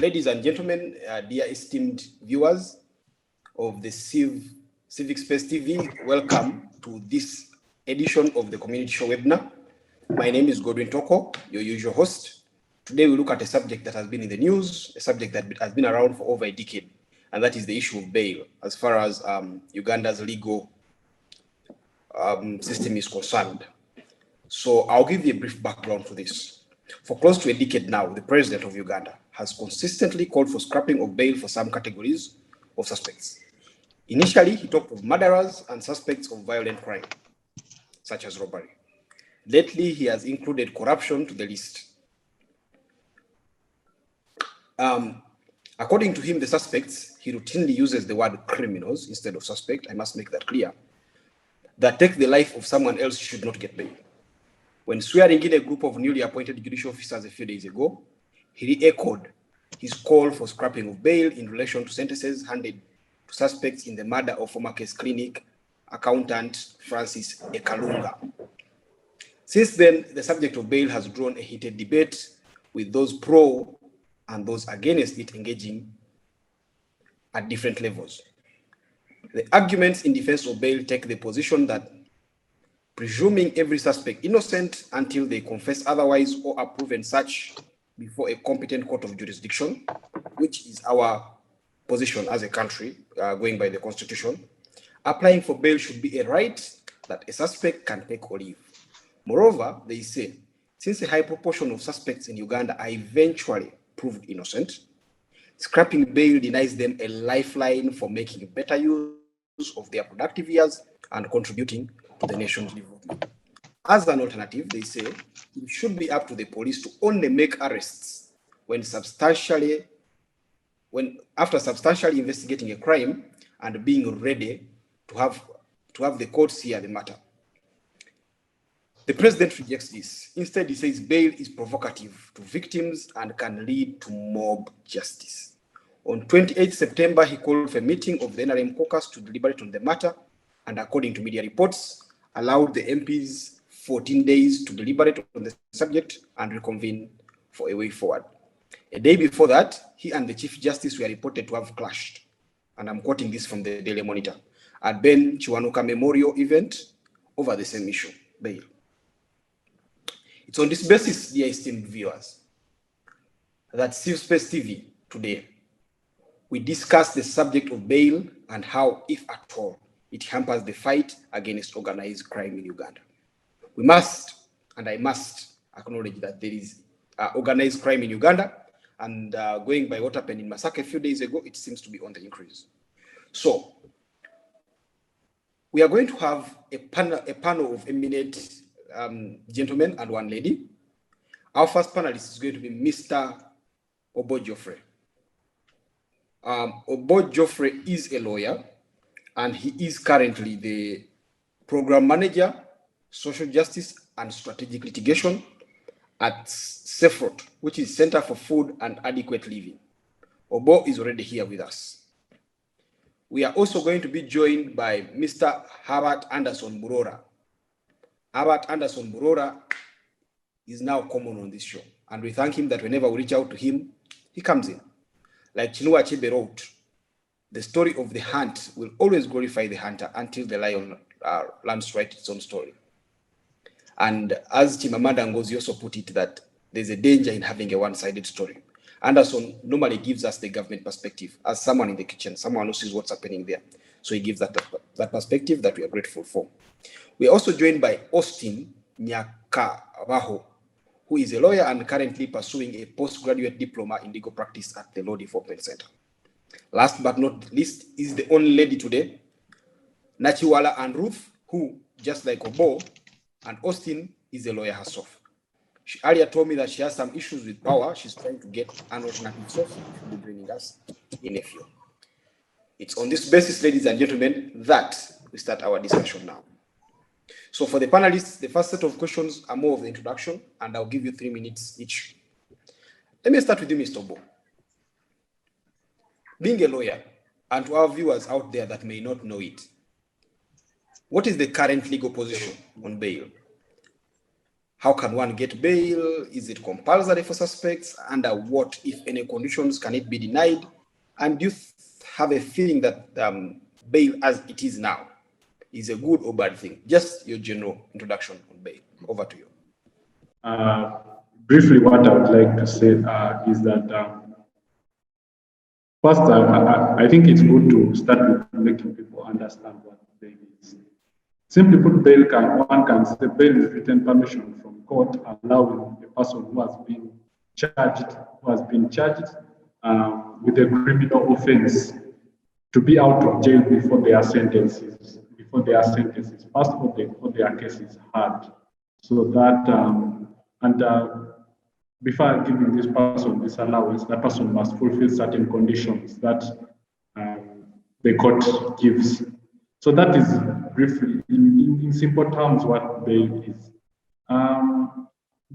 Ladies and gentlemen, dear esteemed viewers of the Civic Space TV, welcome to this edition of the Community Show webinar. My name is Godwin Toko, your usual host. Today we look at a subject that has been in the news, a subject that has been around for over a decade, and that is the issue of bail as far as Uganda's legal system is concerned. So I'll give you a brief background for this. For close to a decade now, the president of Uganda has consistently called for scrapping of bail for some categories of suspects. Initially, he talked of murderers and suspects of violent crime, such as robbery. Lately, he has included corruption to the list. According to him, the suspects, he routinely uses the word criminals instead of suspect, I must make that clear, that take the life of someone else should not get bail. When swearing in a group of newly appointed judicial officers a few days ago, he re-echoed his call for scrapping of bail in relation to sentences handed to suspects in the murder of former case clinic accountant Francis Ekalunga. Since then, the subject of bail has drawn a heated debate, with those pro and those against it engaging at different levels. The arguments in defense of bail take the position that presuming every suspect innocent until they confess otherwise or are proven such before a competent court of jurisdiction, which is our position as a country, going by the Constitution, applying for bail should be a right that a suspect can take or leave. Moreover, they say, since a high proportion of suspects in Uganda are eventually proved innocent, scrapping bail denies them a lifeline for making better use of their productive years and contributing to the nation's development. As an alternative, they say it should be up to the police to only make arrests after substantially investigating a crime and being ready to have the courts hear the matter. The president rejects this. Instead, he says bail is provocative to victims and can lead to mob justice. On 28 September, he called for a meeting of the NRM caucus to deliberate on the matter, and according to media reports, allowed the MPs 14 days to deliberate on the subject and reconvene for a way forward. A day before that, he and the Chief Justice were reported to have clashed, and I'm quoting this from the Daily Monitor, at Ben Chiwanuka Memorial event over the same issue, bail. It's on this basis, dear esteemed viewers, that Civic Space TV today, we discuss the subject of bail and how, if at all, it hampers the fight against organized crime in Uganda. We must, and I must, acknowledge that there is organized crime in Uganda, and going by what happened in Masaka a few days ago, it seems to be on the increase. So, we are going to have a panel of eminent gentlemen and one lady. Our first panelist is going to be Mr. Obbo Geoffrey. Obbo Geoffrey is a lawyer, and he is currently the program manager, social justice and strategic litigation at CEFROT, which is Center for Food and Adequate Living. Obbo is already here with us. We are also going to be joined by Mr. Herbert Anderson Burora. Herbert Anderson Burora is now common on this show, and we thank him that whenever we reach out to him, he comes in. Like Chinua Achebe wrote, the story of the hunt will always glorify the hunter until the lion learns to write its own story. And as Chimamanda Ngozi also put it, that there's a danger in having a one-sided story. Anderson normally gives us the government perspective as someone in the kitchen, someone who sees what's happening there. So he gives that perspective that we are grateful for. We are also joined by Austin Nyakabaho, who is a lawyer and currently pursuing a postgraduate diploma in legal practice at the Law Development Center. Last but not least is the only lady today, Nachiwala and Ruth, who, just like Obbo and Austin, is a lawyer herself. She earlier told me that she has some issues with power. She's trying to get an alternative source. She'll be bringing us in a few. It's on this basis, ladies and gentlemen, that we start our discussion now. So for the panelists, the first set of questions are more of the introduction, and I'll give you 3 minutes each. Let me start with you, Mr. Obbo. Being a lawyer, and to our viewers out there that may not know it, what is the current legal position on bail? How can one get bail? Is it compulsory for suspects? Under what, if any, conditions can it be denied? And do you have a feeling that bail as it is now is a good or bad thing? Just your general introduction on bail. Over to you. Briefly, what I would like to say is that first, I think it's good to start with making people understand what bail is. Simply put, one can say bail is written permission from court allowing a person who has been charged with a criminal offense to be out of jail before their sentences. First of all, before their case is heard, so that before giving this person this allowance, that person must fulfill certain conditions that the court gives. So that is briefly, in simple terms, what bail is.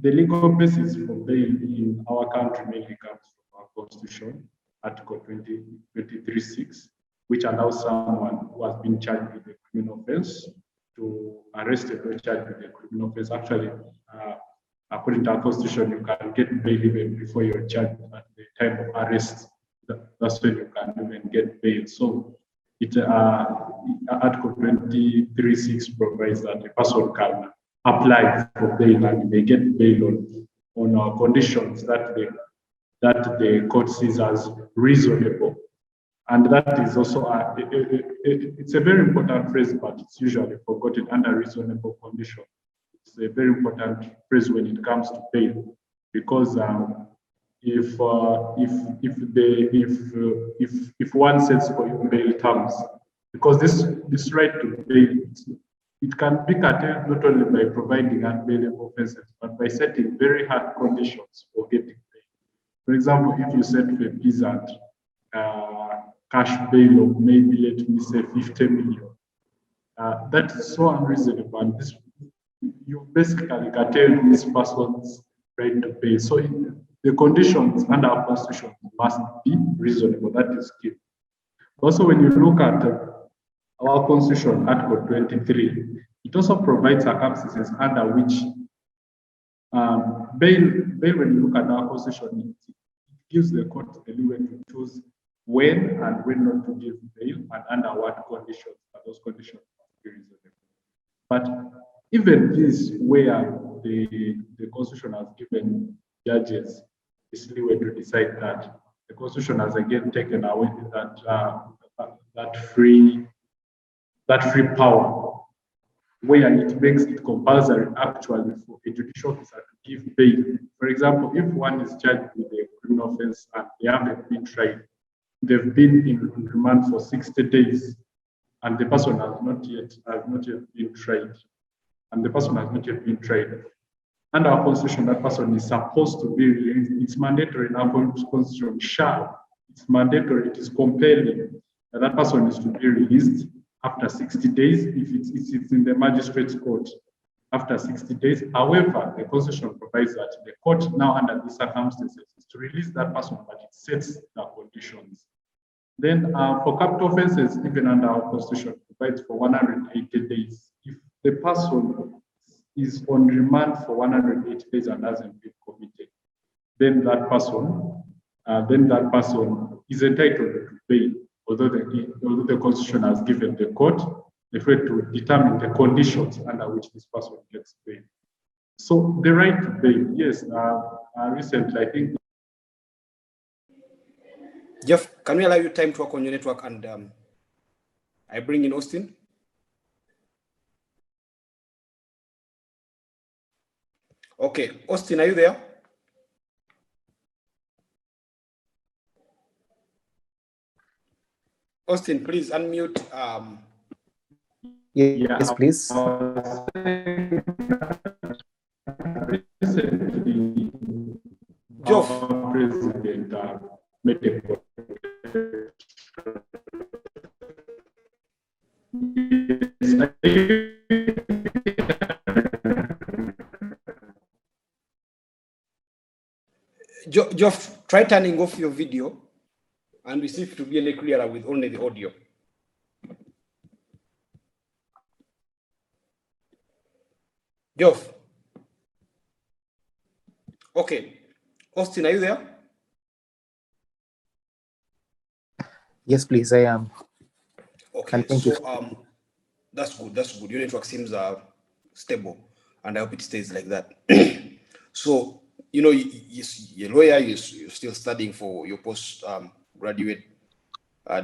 The legal basis for bail in our country mainly comes from our constitution, Article 23(6), which allows someone who has been charged with a criminal offense to arrested or charged with a criminal offense. Actually, according to our constitution, you can get bail even before you're charged at the time of arrest. That's when you can even get bail. So Article 23(6) provides that a person can apply for bail and they get bail on conditions that the court sees as reasonable. And that is also it's a very important phrase, but it's usually forgotten. Under reasonable conditions. It's a very important phrase when it comes to bail, because if one sets for you bail terms, because this right to bail, it can be curtailed not only by providing unbailable offences, but by setting very hard conditions for getting bail. For example, if you set for a peasant cash bail of maybe, let me say, 50 million, that is so unreasonable, and you basically curtail this person's right to pay. So the conditions under our constitution must be reasonable. That is key. Also, when you look at our constitution, Article 23, it also provides circumstances under which bail, when you look at our constitution, it gives the court the leeway to choose when and when not to give bail and under what conditions, and those conditions must be reasonable. But even this, where the constitution has given judges this leeway to decide that, the constitution has again taken away that free power, where it makes it compulsory actually for a judicial officer to give bail. For example, if one is charged with a criminal offense and they haven't been tried, they've been in remand for 60 days, and the person has not yet been tried, Under our constitution, that person is supposed to be released. It's mandatory in our constitution. It's mandatory. It is compelling that that person is to be released after 60 days if it's in the magistrate's court after 60 days. However, the constitution provides that the court now, under these circumstances, is to release that person, but it sets the conditions. Then for capital offenses, even under our constitution, provides for 180 days. If the person is on remand for 180 days and hasn't been committed, then that person is entitled to bail, although the constitution has given the court the right to determine the conditions under which this person gets bail. So the right to bail, yes, recently, I think. Jeff, can we allow you time to work on your network, and I bring in Austin? Okay, Austin, are you there? Austin, please unmute. Yes, please. Geoff. President made a Geoff, try turning off your video and receive to be any clearer with only the audio. Geoff. Okay. Austin, are you there? Yes, please, I am. Okay, so that's good. That's good. Your network seems stable, and I hope it stays like that. So, you know, you're a lawyer. You're still studying for your post-graduate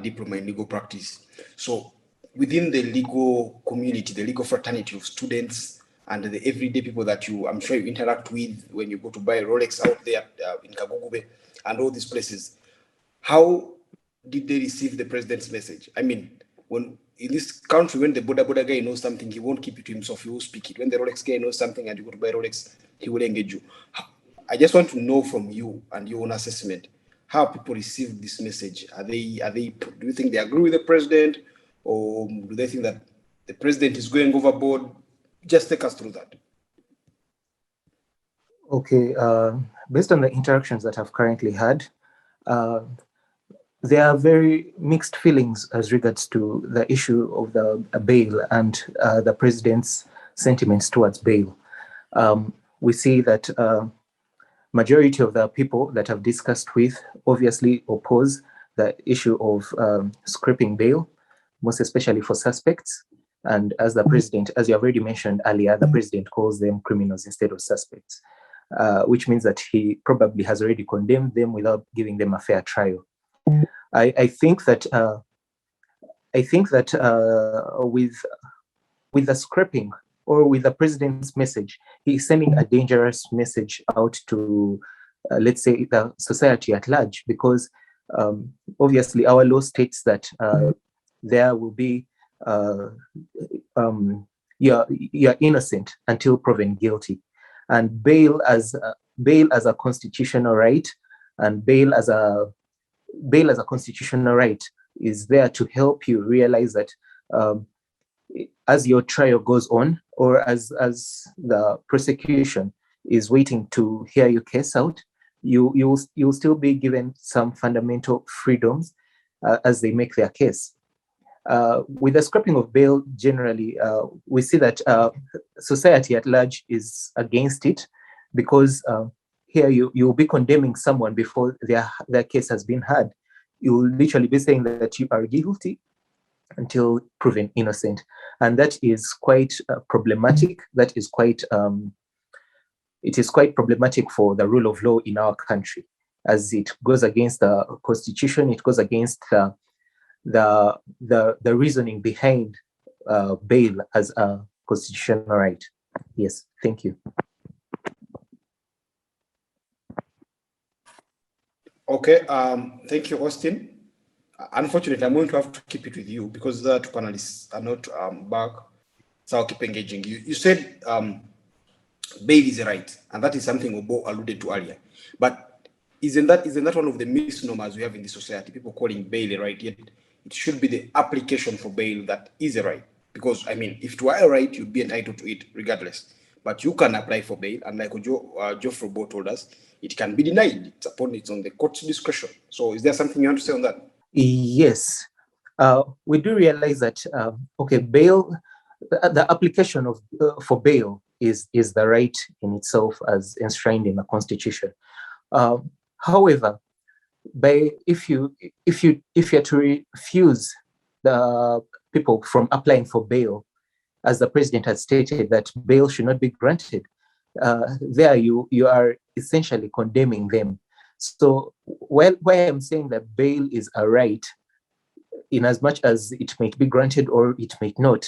diploma in legal practice. So, within the legal community, the legal fraternity of students and the everyday people that I'm sure you interact with when you go to buy a Rolex out there in Kagugube and all these places, how did they receive the president's message? I mean, when in this country, when the border guy knows something, he won't keep it to himself, he will speak it. When the Rolex guy knows something and you go to buy Rolex, he will engage you. I just want to know from you and your own assessment, how people receive this message. Do you think they agree with the president, or do they think that the president is going overboard? Just take us through that. Okay, based on the interactions that I've currently had, there are very mixed feelings as regards to the issue of the bail and the president's sentiments towards bail. We see that majority of the people that I've discussed with obviously oppose the issue of scrapping bail, most especially for suspects. And as the president, as you have already mentioned earlier, the president calls them criminals instead of suspects, which means that he probably has already condemned them without giving them a fair trial. I think that with the scrapping or with the president's message, he's sending a dangerous message out to, let's say, the society at large, because obviously our law states that there will be you're innocent until proven guilty, and bail as a constitutional right, and bail as a constitutional right is there to help you realize that as your trial goes on, or as the prosecution is waiting to hear your case out, you'll still be given some fundamental freedoms as they make their case. With the scrapping of bail, generally, we see that society at large is against it, because here you'll be condemning someone before their case has been heard. You'll literally be saying that you are guilty until proven innocent, and that is quite problematic. It is quite problematic for the rule of law in our country, as it goes against the constitution. It goes against the reasoning behind bail as a constitutional right. Yes, thank you. Okay, thank you, Austin. Unfortunately, I'm going to have to keep it with you because the two panelists are not back, so I'll keep engaging. You said bail is a right, and that is something Obbo alluded to earlier. But isn't that one of the misnomers we have in the society? People calling bail a right, yet it should be the application for bail that is a right. Because, I mean, if it were a right, you'd be entitled to it regardless. But you can apply for bail, and like Geoffrey told us, it can be denied. It's on the court's discretion. So is there something you want to say on that? Yes. We do realize that, okay, bail, the application of for bail is the right in itself as enshrined in the Constitution. However, if you're to refuse the people from applying for bail, as the president has stated that bail should not be granted, there you are essentially condemning them. So while I'm saying that bail is a right, in as much as it might be granted or it might not,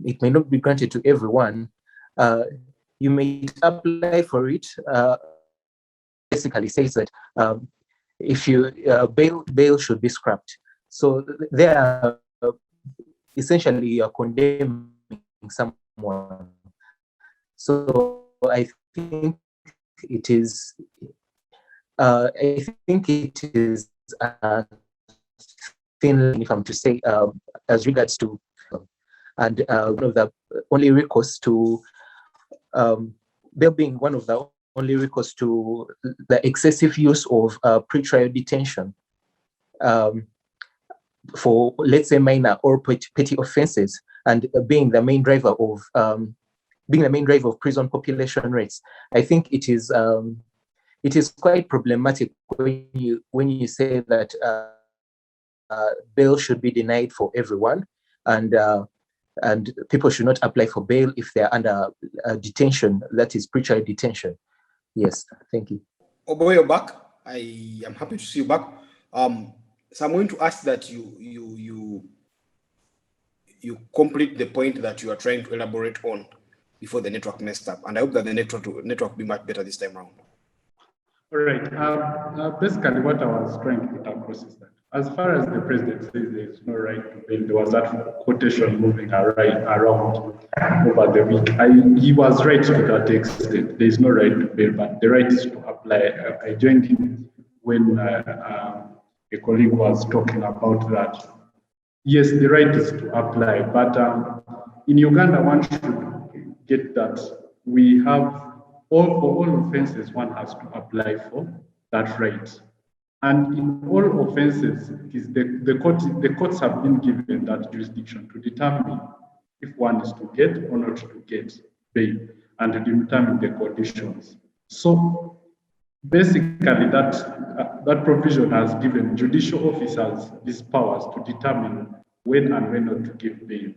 it may not be granted to everyone. You may apply for it. Basically says that if you bail should be scrapped. So there, essentially, you're condemning someone. So I think it is. I think it is a thin line, if I'm to say, as regards to, and one of the only recourse to bail being one of the only recourse to the excessive use of pretrial detention for, let's say, minor or petty offenses, and being the main driver of being the main driver of prison population rates, I think it is quite problematic when you say that bail should be denied for everyone, and people should not apply for bail if they're under detention, that is pretrial detention. Yes, thank you. Obbo, you're back. I am happy to see you back. So I'm going to ask that you complete the point that you are trying to elaborate on before the network messed up, and I hope that the network will be much better this time around. All right. Basically, what I was trying to put across is that as far as the president says there is no right to bail, there was that quotation moving around over the week. He was right to that extent. There is no right to bail, but the right is to apply. I joined him when a colleague was talking about that. Yes, the right is to apply, but in Uganda, one should get that we have for all offenses, one has to apply for that right. And in all offenses, the courts have been given that jurisdiction to determine if one is to get or not to get bail and to determine the conditions. So basically, that provision has given judicial officers these powers to determine when and when not to give bail.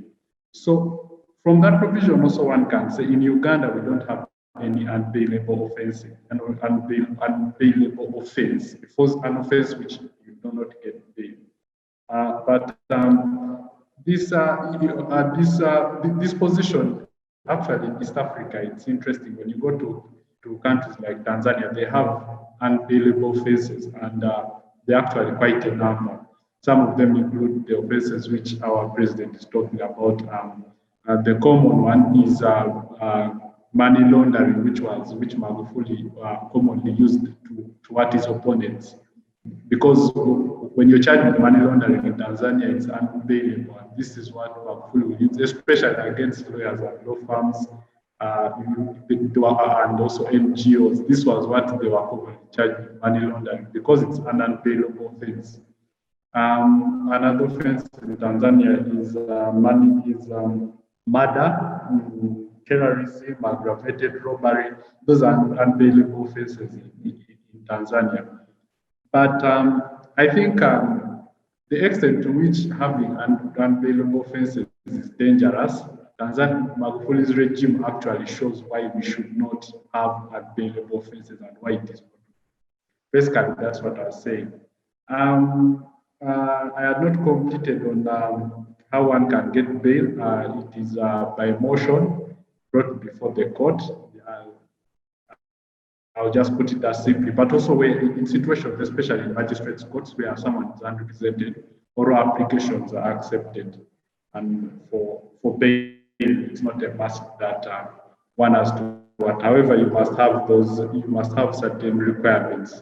So from that provision, also one can say in Uganda we don't have any unbailable offense, unbailable offense, because an offense which you do not get bail. But this position, actually in East Africa, it's interesting. When you go to countries like Tanzania, they have unbailable offenses, and they're actually quite a number. Some of them include the offenses which our president is talking about. The common one is money laundering, which Magufuli commonly used to hurt his opponents. Because when you're charged with money laundering in Tanzania, it's unbailable. And this is what Magufuli will use, especially against lawyers and law firms and also NGOs. This was what they were commonly charged with, money laundering, because it's an unbailable offense. Another offense in Tanzania is murder, terrorism, aggravated robbery. Those are unbailable offenses in Tanzania. But I think the extent to which having unbailable offenses is dangerous, Tanzania Magufuli's regime actually shows why we should not have unbailable offenses and why it is not. Basically, that's what I was saying. I had not completed on how one can get bail. It is by motion brought before the court. I'll just put it as simply, but also where in situations, especially in magistrates' courts, where someone is unrepresented, oral applications are accepted. And for bail, it's not a must that one has to. However, you must have certain requirements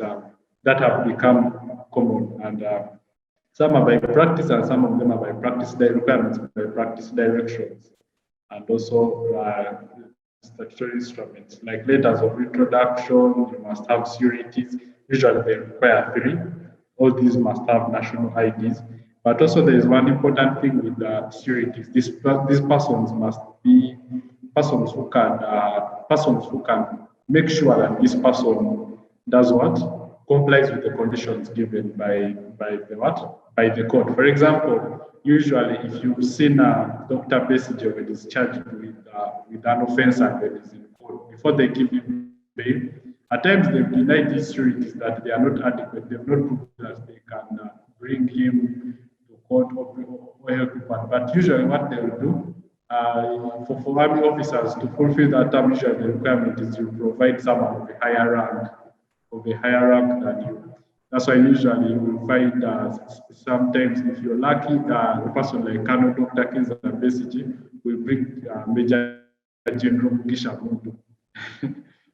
that have become common, and some are by practice, and some of them are by practice requirements, by practice directions, and also statutory instruments like letters of introduction. You must have sureties. Usually they require 3. All these must have national IDs. But also there is one important thing with the sureties. These persons must be persons who can make sure that this person does what? Complies with the conditions given by the court. For example, usually if you've seen Dr. Besige when he's charged with an offense and when he's in court, before they give him bail, at times they've denied these sureties that they are not adequate. They've not proven that they can bring him to court or help him. But usually what they will do, for army officers to fulfill that term, usually the requirement is to provide someone of a higher rank than you. That's why usually you will find sometimes, if you're lucky, a person like Colonel Dr. Kinza Besige will bring Major General Mugisha Muntu.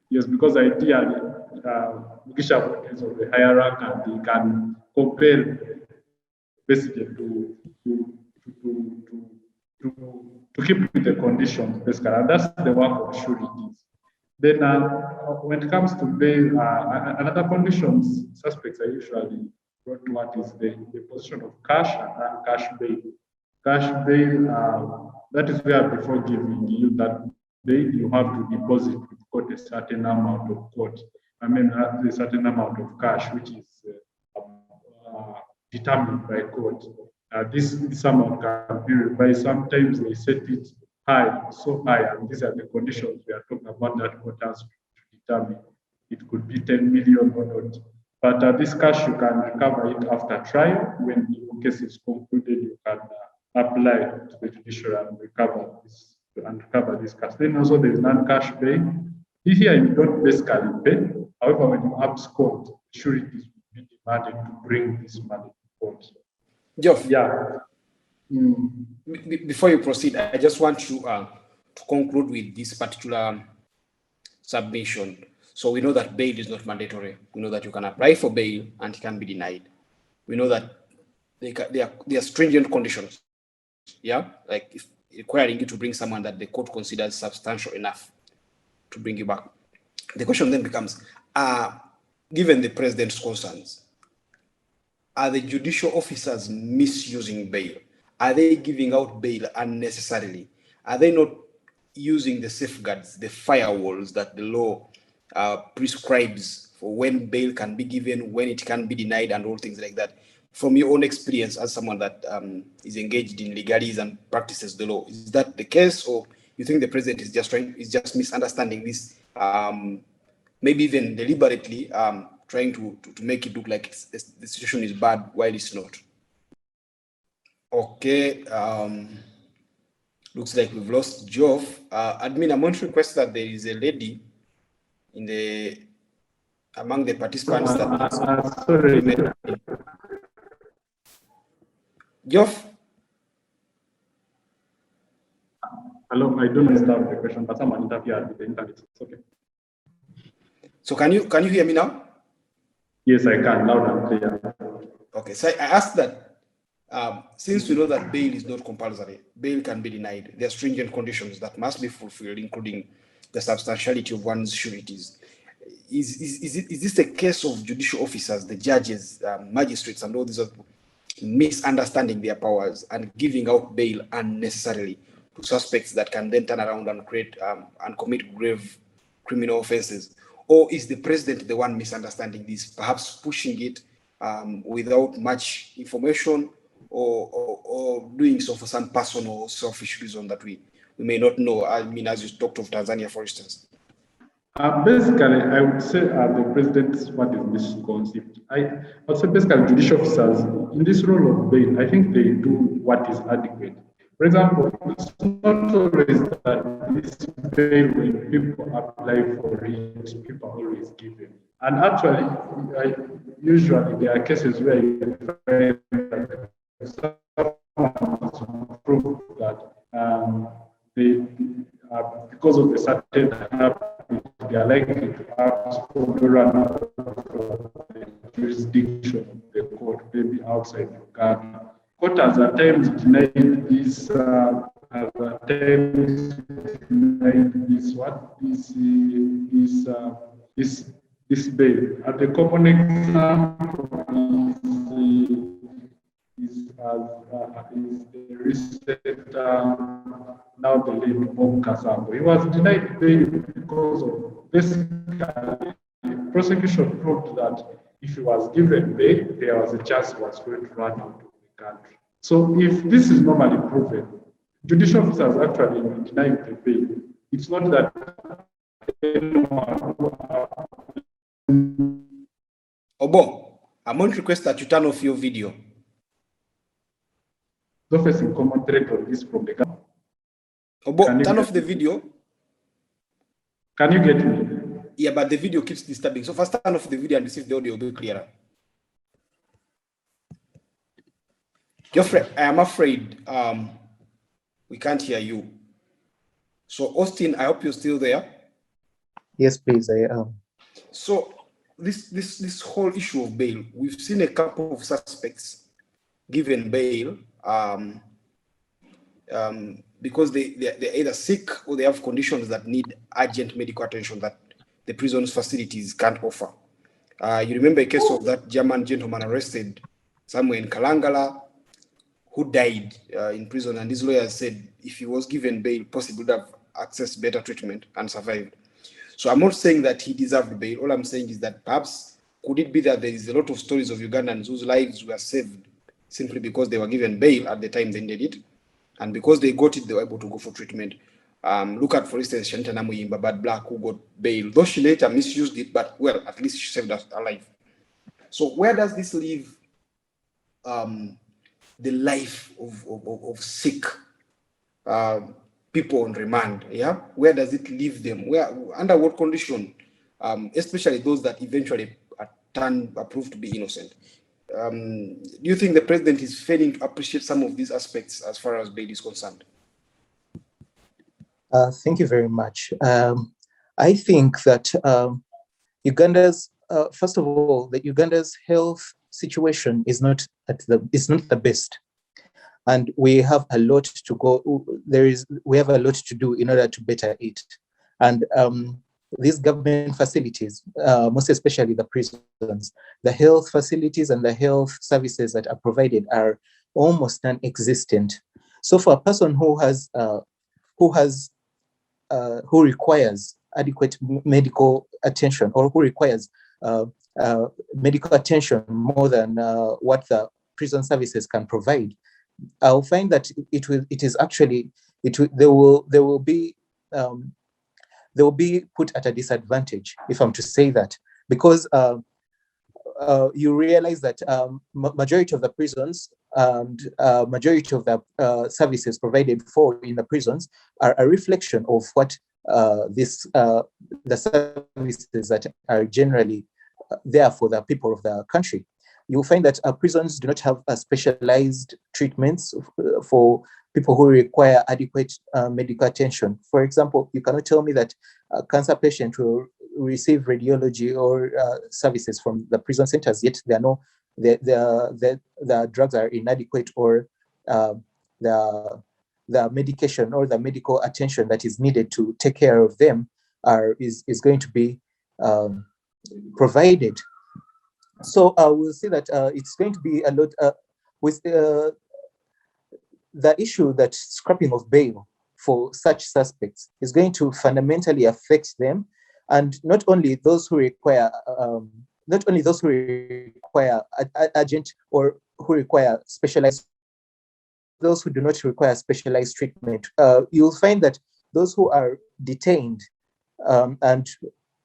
Yes, because ideally, Mugisha Muntu is of a higher rank and he can compel Besige to keep with the conditions, basically. And that's the work of sureties. Then when it comes to bail, another conditions suspects are usually brought to what is the position of cash and non-cash bail. Cash bail, that is where before giving you that then you have to deposit with court a certain amount of a certain amount of cash, which is determined by court. This amount can be revised. Sometimes they set it high, so high, and these are the conditions we are talking about that court has to determine. It could be 10 million or not. But this cash, you can recover it after trial. When your case is concluded, you can apply to the judicial and recover this cash. Then also there is non-cash pay. Here you don't basically pay. However, when you abscond, sureties will be demanded to bring this money to court. Geoff, yeah. Before you proceed, I just want to conclude with this particular submission. So we know that bail is not mandatory. We know that you can apply for bail and it can be denied. We know that there are stringent conditions. Yeah, like if requiring you to bring someone that the court considers substantial enough to bring you back. The question then becomes, given the president's concerns, are the judicial officers misusing bail? Are they giving out bail unnecessarily? Are they not using the safeguards, the firewalls that the law prescribes for when bail can be given, when it can be denied, and all things like that? From your own experience as someone that is engaged in legalese and practices the law, is that the case, or you think the president is just misunderstanding this, maybe even deliberately trying to make it look like the situation is bad while it's not? Okay, looks like we've lost Geoff. Admin, I'm going to request that there is a lady among the participants that sorry. Geoff? Hello, I don't understand the question, but someone interfered with the internet. It's okay. So can you hear me now? Yes, I can, loud and clear. Okay, so I asked that since we know that bail is not compulsory, bail can be denied. There are stringent conditions that must be fulfilled, including the substantiality of one's sureties. Is this a case of judicial officers, the judges, magistrates, and all these other people misunderstanding their powers and giving out bail unnecessarily to suspects that can then turn around and create and commit grave criminal offenses? Or is the president the one misunderstanding this, perhaps pushing it without much information, or doing so for some personal selfish reason that we may not know? I mean, as you talked of Tanzania, for instance. Basically, I would say the president's what is misconceived. I would say basically judicial officers in this role of bail, I think they do what is adequate. For example, it's not always that this bail, when people apply for it, people always give it. And actually, usually there are cases where you find that someone to prove that because of a certain habit, they are likely to ask for the run out of the jurisdiction of the court, maybe outside Uganda. Court has at times denied this, this bail. And the common example is the recent now the late Bob Kasambo. He was denied bail because of basically prosecution proved that if he was given bail, there was a chance he was going to run out of the country. So if this is normally proven, judicial officers actually deny the bail. It's not that Obbo, I'm going to request that you turn off your video. Facing common threat on this from the government. Obbo, turn off the video. Can you get me? Yeah, but the video keeps disturbing. So first turn off the video and see if the audio will be clearer. Geoffrey, I am afraid we can't hear you. So Austin, I hope you're still there. Yes, please, I am. So this whole issue of bail, we've seen a couple of suspects given bail because they're either sick or they have conditions that need urgent medical attention that the prison's facilities can't offer. You remember a case of that German gentleman arrested somewhere in Kalangala who died in prison, and his lawyers said if he was given bail, possibly would have accessed better treatment and survived. So I'm not saying that he deserved bail. All I'm saying is that perhaps could it be that there is a lot of stories of Ugandans whose lives were saved simply because they were given bail at the time they needed it, and because they got it, they were able to go for treatment. Look at, for instance, Shanita Namuyimba, Bad Black, who got bail, though she later misused it, but well, at least she saved her life. So where does this leave the life of sick people on remand? Yeah, where does it leave them? Where, under what condition? Especially those that eventually are proved to be innocent. Do you think the president is failing to appreciate some of these aspects as far as bail is concerned? Thank you very much. I think that Uganda's, first of all, that Uganda's health situation is not the best, and we have a lot to go. We have a lot to do in order to better it, and these government facilities, most especially the prisons, the health facilities and the health services that are provided are almost non-existent. So for a person who requires adequate medical attention, or who requires medical attention more than what the prison services can provide, I'll find that they will be put at a disadvantage, if I'm to say that, because you realize that majority of the prisons and majority of the services provided for in the prisons are a reflection of what the services that are generally there for the people of the country. You'll find that prisons do not have specialized treatments for people who require adequate medical attention. For example, you cannot tell me that a cancer patient will receive radiology or services from the prison centers, yet the drugs are inadequate, or the medication or the medical attention that is needed to take care of them is going to be provided. So we'll see that it's going to be a lot with the issue that scrapping of bail for such suspects is going to fundamentally affect them, and not only those who require urgent or who require specialized, those who do not require specialized treatment. You'll find that those who are detained and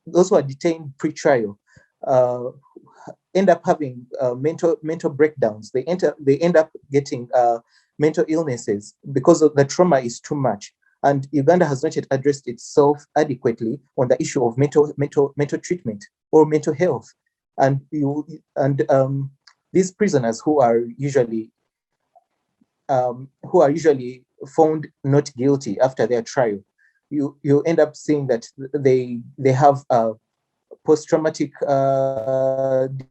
those who are detained pre-trial end up having mental breakdowns. They end up getting mental illnesses because the trauma is too much. And Uganda has not yet addressed itself adequately on the issue of mental treatment or mental health. And these prisoners who are usually found not guilty after their trial, you end up seeing that they have post-traumatic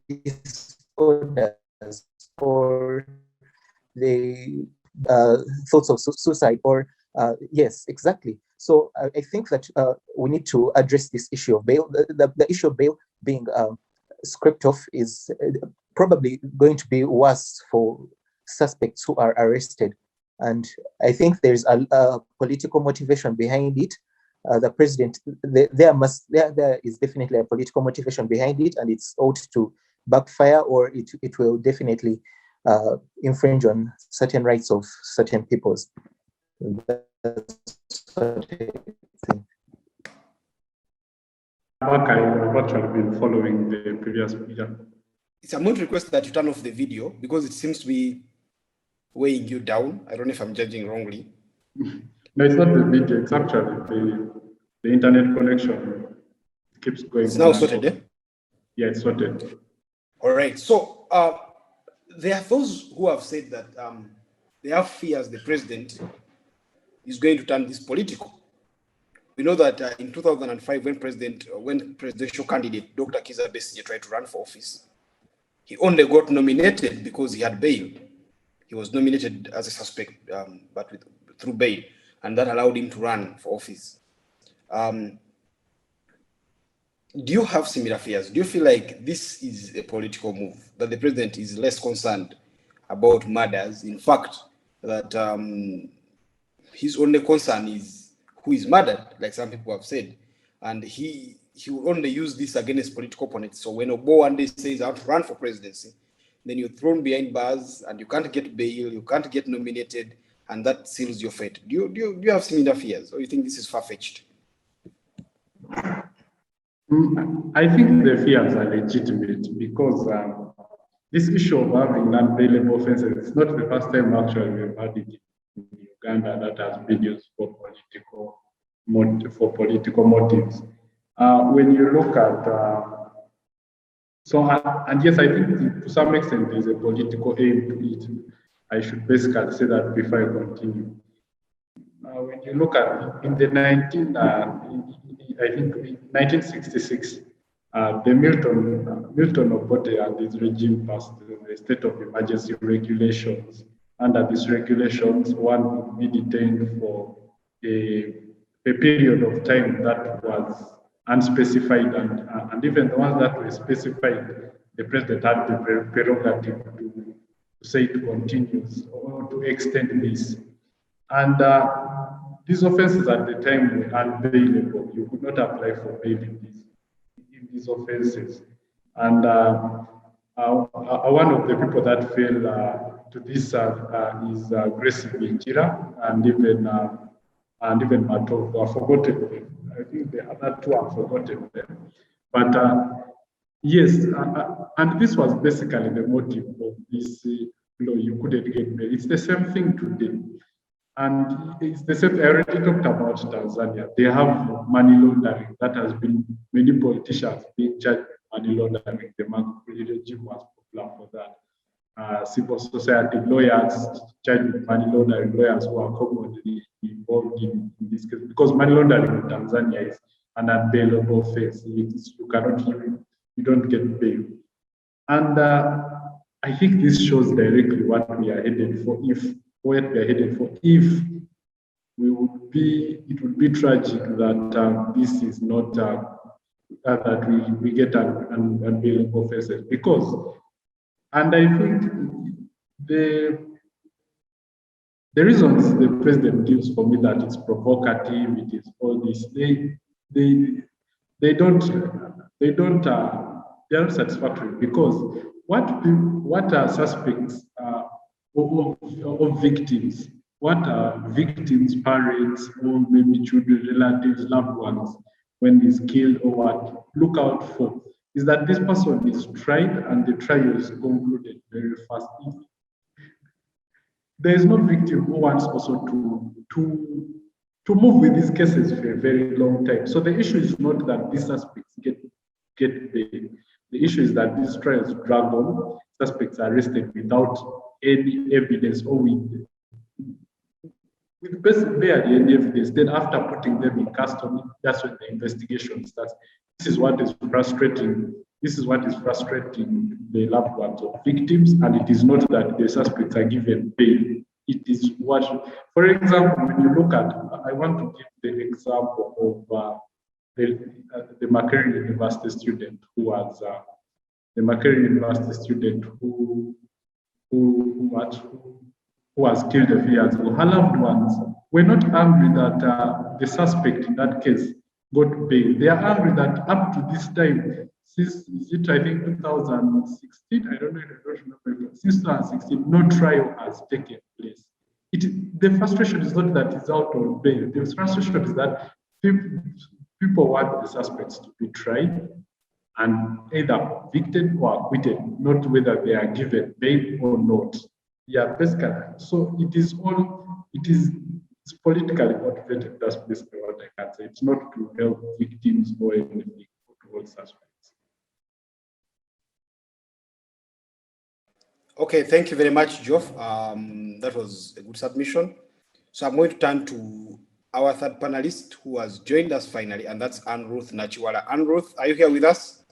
disorders, or the thoughts of suicide, or yes, exactly. So I think that we need to address this issue of bail. The issue of bail being scraped off is probably going to be worse for suspects who are arrested. And I think there's a political motivation behind it. The president, there is definitely a political motivation behind it, and it's ought to backfire, or it will definitely infringe on certain rights of certain peoples. Mark, I've actually been following the previous speaker. It's a moot request that you turn off the video because it seems to be weighing you down. I don't know if I'm judging wrongly. No, it's not the video. It's actually the internet connection keeps going. It's now sorted, eh? Yeah, it's sorted. All right. So there are those who have said that they have fears the president is going to turn this political. We know that in 2005, when presidential candidate Dr. Kizza Besigye tried to run for office, he only got nominated because he had bail. He was nominated as a suspect, but through bail, and that allowed him to run for office. Do you have similar fears? Do you feel like this is a political move, that the president is less concerned about murders? In fact, that his only concern is who is murdered, like some people have said, and he will only use this against political opponents. So when Obbo one day says, I want to run for presidency, then you're thrown behind bars and you can't get bail, you can't get nominated, and that seals your fate. Do you have similar fears, or you think this is far-fetched? I think the fears are legitimate because this issue of having non-bailable offences is not the first time actually we've had it in Uganda that has been used for political motives. When you look at and yes, I think to some extent there's a political aim to it. I should basically say that before I continue. When you look at in the 1966, the Milton Obote and his regime passed the state of emergency regulations. Under these regulations, one would be detained for a period of time that was unspecified, and even the ones that were specified, the president had the prerogative to say it continues or to extend this. And these offenses at the time were unbailable. You could not apply for bail in these offenses. And one of the people that fell to this is Grace Binjira and even Matov. I've forgotten them. I think the other two I've forgotten them. But yes, and this was basically the motive of this law. You couldn't get bail. It's the same thing today. And it's the same. I already talked about Tanzania. They have money laundering. That has been many politicians being charged with money laundering. The Magufuli regime was popular for that. Civil society lawyers charged with money laundering, lawyers who are commonly involved in this case, because money laundering in Tanzania is an unbailable offense. You don't get bail. And I think this shows directly what we are headed for. If it would be tragic that this is not that we get an unbailable offenses, because, and I think the reasons the president gives for me that it's provocative, it is all this, they are not satisfactory, because what are suspects of victims? What are victims' parents, or maybe children, relatives, loved ones, when he's killed, or what look out for is that this person is tried and the trial is concluded very fast. There is no victim who wants also to move with these cases for a very long time. So the issue is not that these suspects get bail. The issue is that these trials drag on, suspects are arrested without any evidence, or with barely any evidence. Then after putting them in custody, that's when the investigation starts. This is what is frustrating. This is what is frustrating the loved ones of victims, and it is not that the suspects are given bail. It is what, for example, when you look at, I want to give the example of the Makerere University student who was the Makerere University student who was killed a few years ago. Her loved ones were not angry that the suspect in that case got bail. They are angry that up to this time, since I think 2016, I don't remember, since 2016, no trial has taken place. The frustration is not that it's out on bail. The frustration is that people want the suspects to be tried and either convicted or acquitted, not whether they are given bail or not. Yeah, basically. So it's politically motivated. That's basically what I can say. It's not to help victims or anything towards suspects. Okay, thank you very much, Geoff. That was a good submission. So I'm going to turn to our third panelist who has joined us finally, and that's Ruth Nachiwala. Ruth, are you here with us?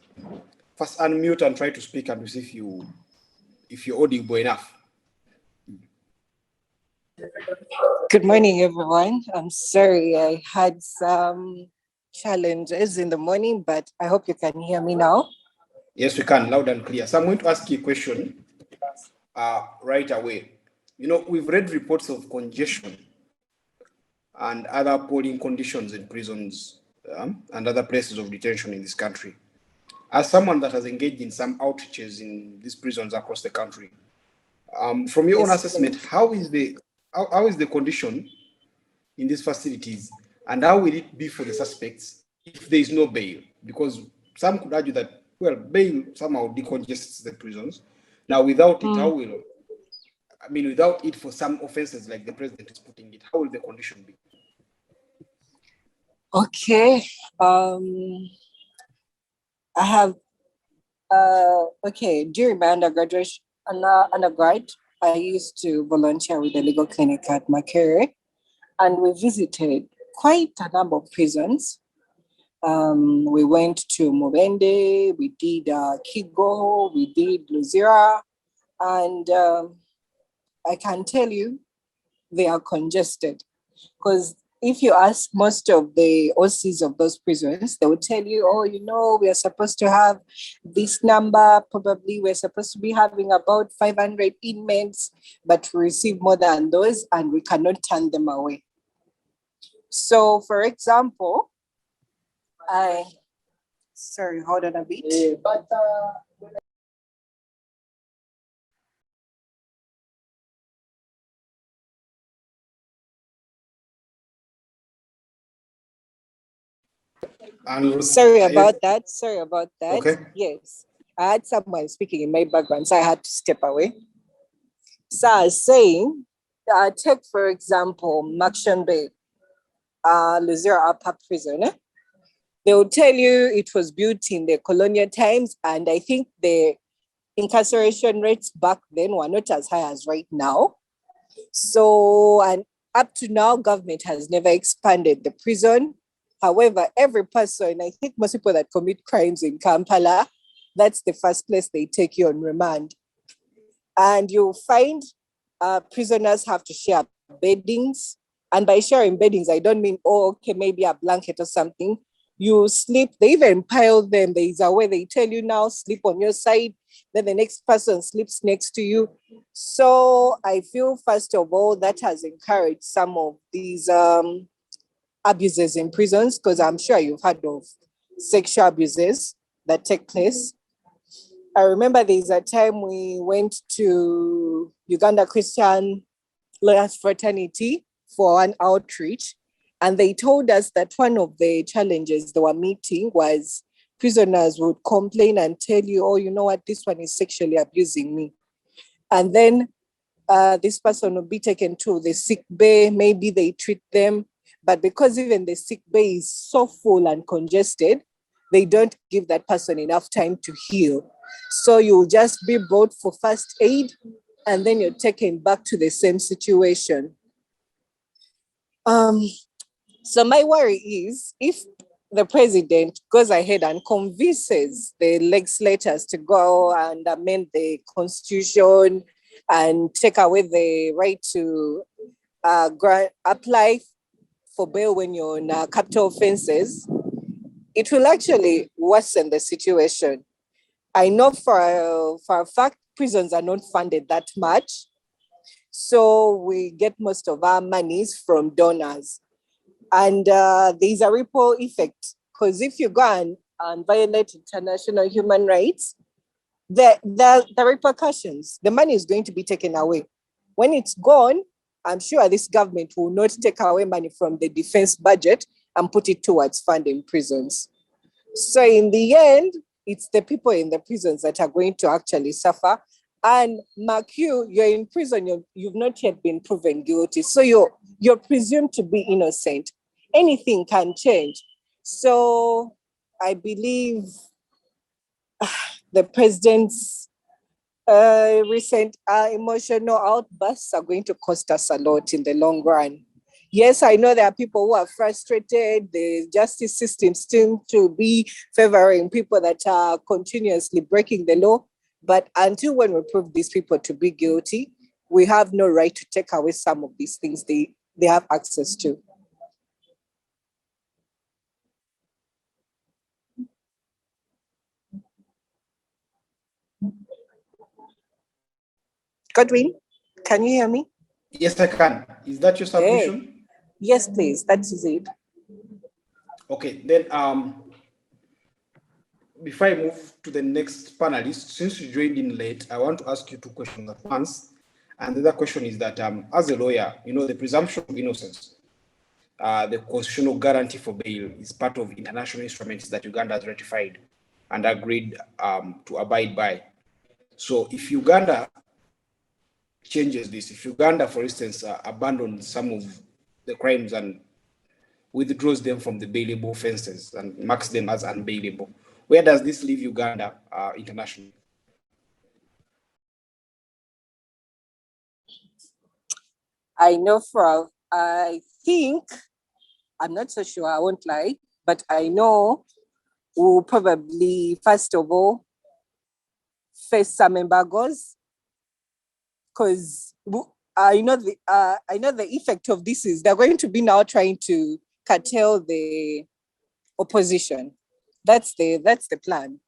First unmute and try to speak, and we'll see if you're audible enough. Good morning, everyone. I'm sorry I had some challenges in the morning, but I hope you can hear me now. Yes, we can, loud and clear. So I'm going to ask you a question right away. You know, we've read reports of congestion and other appalling conditions in prisons and other places of detention in this country. As someone that has engaged in some outreaches in these prisons across the country, from your own assessment, how is the condition in these facilities, and how will it be for the suspects if there is no bail? Because some could argue that, well, bail somehow decongests the prisons. Now, without it, how will, without it for some offenses like the president is putting it, how will the condition be? Okay. I have, during my undergrad, I used to volunteer with the legal clinic at Makerere, and we visited quite a number of prisons. We went to Mubende, we did Kigo, we did Luzira, and I can tell you they are congested, because if you ask most of the OCs of those prisons, they will tell you, oh, we are supposed to have this number, probably we're supposed to be having about 500 inmates, but we receive more than those and we cannot turn them away. So, for example, sorry, hold on a bit. Sorry about that. Okay. Yes, I had someone speaking in my background, so I had to step away. So I was saying, take for example, Makshan Bay, Luzira Upper Prison. They will tell you it was built in the colonial times, and I think the incarceration rates back then were not as high as right now. So, and up to now, government has never expanded the prison. However, every person, I think most people that commit crimes in Kampala, that's the first place they take you on remand. And you'll find prisoners have to share beddings. And by sharing beddings, I don't mean, maybe a blanket or something. You sleep, they even pile them. There is a way they tell you now, sleep on your side, then the next person sleeps next to you. So I feel, first of all, that has encouraged some of these abuses in prisons, because I'm sure you've heard of sexual abuses that take place. I remember there's a time we went to Uganda Christian Lawyers Fraternity for an outreach, and they told us that one of the challenges they were meeting was prisoners would complain and tell you, oh, you know what, this one is sexually abusing me. And then this person will be taken to the sick bay, maybe they treat them, but because even the sick bay is so full and congested, they don't give that person enough time to heal. So you'll just be brought for first aid, and then you're taken back to the same situation. So my worry is, if the president goes ahead and convinces the legislators to go and amend the constitution and take away the right to apply for bail when you're on capital offenses, it will actually worsen the situation. I know for a fact prisons are not funded that much, so we get most of our monies from donors. And there's a ripple effect, because if you go and violate international human rights, the repercussions, the money is going to be taken away. When it's gone, I'm sure this government will not take away money from the defense budget and put it towards funding prisons. So in the end, it's the people in the prisons that are going to actually suffer. And mark you're in prison, you've not yet been proven guilty. So you're presumed to be innocent. Anything can change. So I believe the president's recent emotional outbursts are going to cost us a lot in the long run. Yes, I know there are people who are frustrated. The justice system seems to be favoring people that are continuously breaking the law. But until when we prove these people to be guilty, we have no right to take away some of these things they have access to. Godwin, can you hear me? Yes, I can. Is that your submission? Yes, please, that is it. Okay, then before I move to the next panelist, since you joined in late, I want to ask you two questions at once. And the other question is that as a lawyer, you know, the presumption of innocence, the constitutional guarantee for bail is part of international instruments that Uganda has ratified and agreed to abide by. So if Uganda changes this, if Uganda, for instance, abandons some of the crimes and withdraws them from the bailable offenses and marks them as unbailable, where does this leave Uganda internationally? I know I think, I'm not so sure, I won't lie, but I know we'll probably, first of all, face some embargoes, because I know the effect of this is they're going to be now trying to curtail the opposition. That's the plan.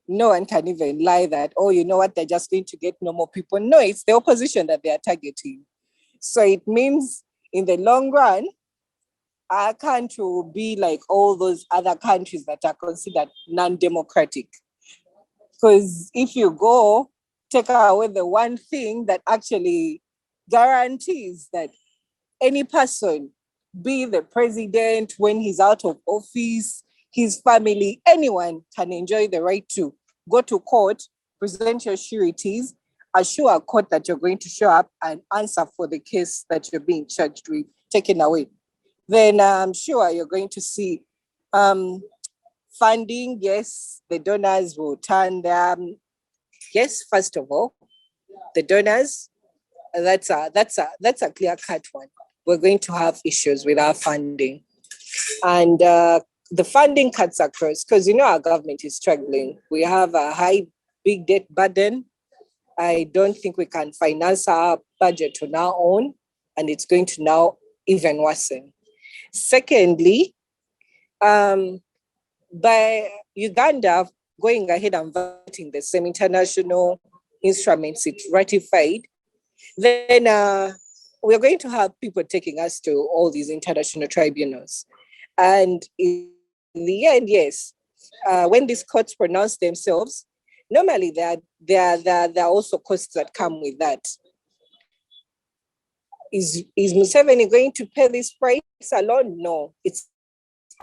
No one can even lie that, oh, you know what, they're just going to get normal people. No, it's the opposition that they are targeting. So it means in the long run, our country will be like all those other countries that are considered non-democratic. Because if you go take away the one thing that actually guarantees that any person, be the president when he's out of office, his family, anyone can enjoy the right to go to court, present your sureties, assure a court that you're going to show up and answer for the case that you're being charged with, taken away. Then I'm sure you're going to see funding. Yes, the donors will turn them. Yes, first of all, the donors, that's a clear-cut one. We're going to have issues with our funding. And the funding cuts across, because you know our government is struggling. We have a big debt burden. I don't think we can finance our budget on our own, and it's going to now even worsen. Secondly, by Uganda going ahead and voting the same international instruments it ratified, then we're going to have people taking us to all these international tribunals. And in the end, yes, when these courts pronounce themselves, normally there are also costs that come with that. Is Museveni going to pay this price alone? No, it's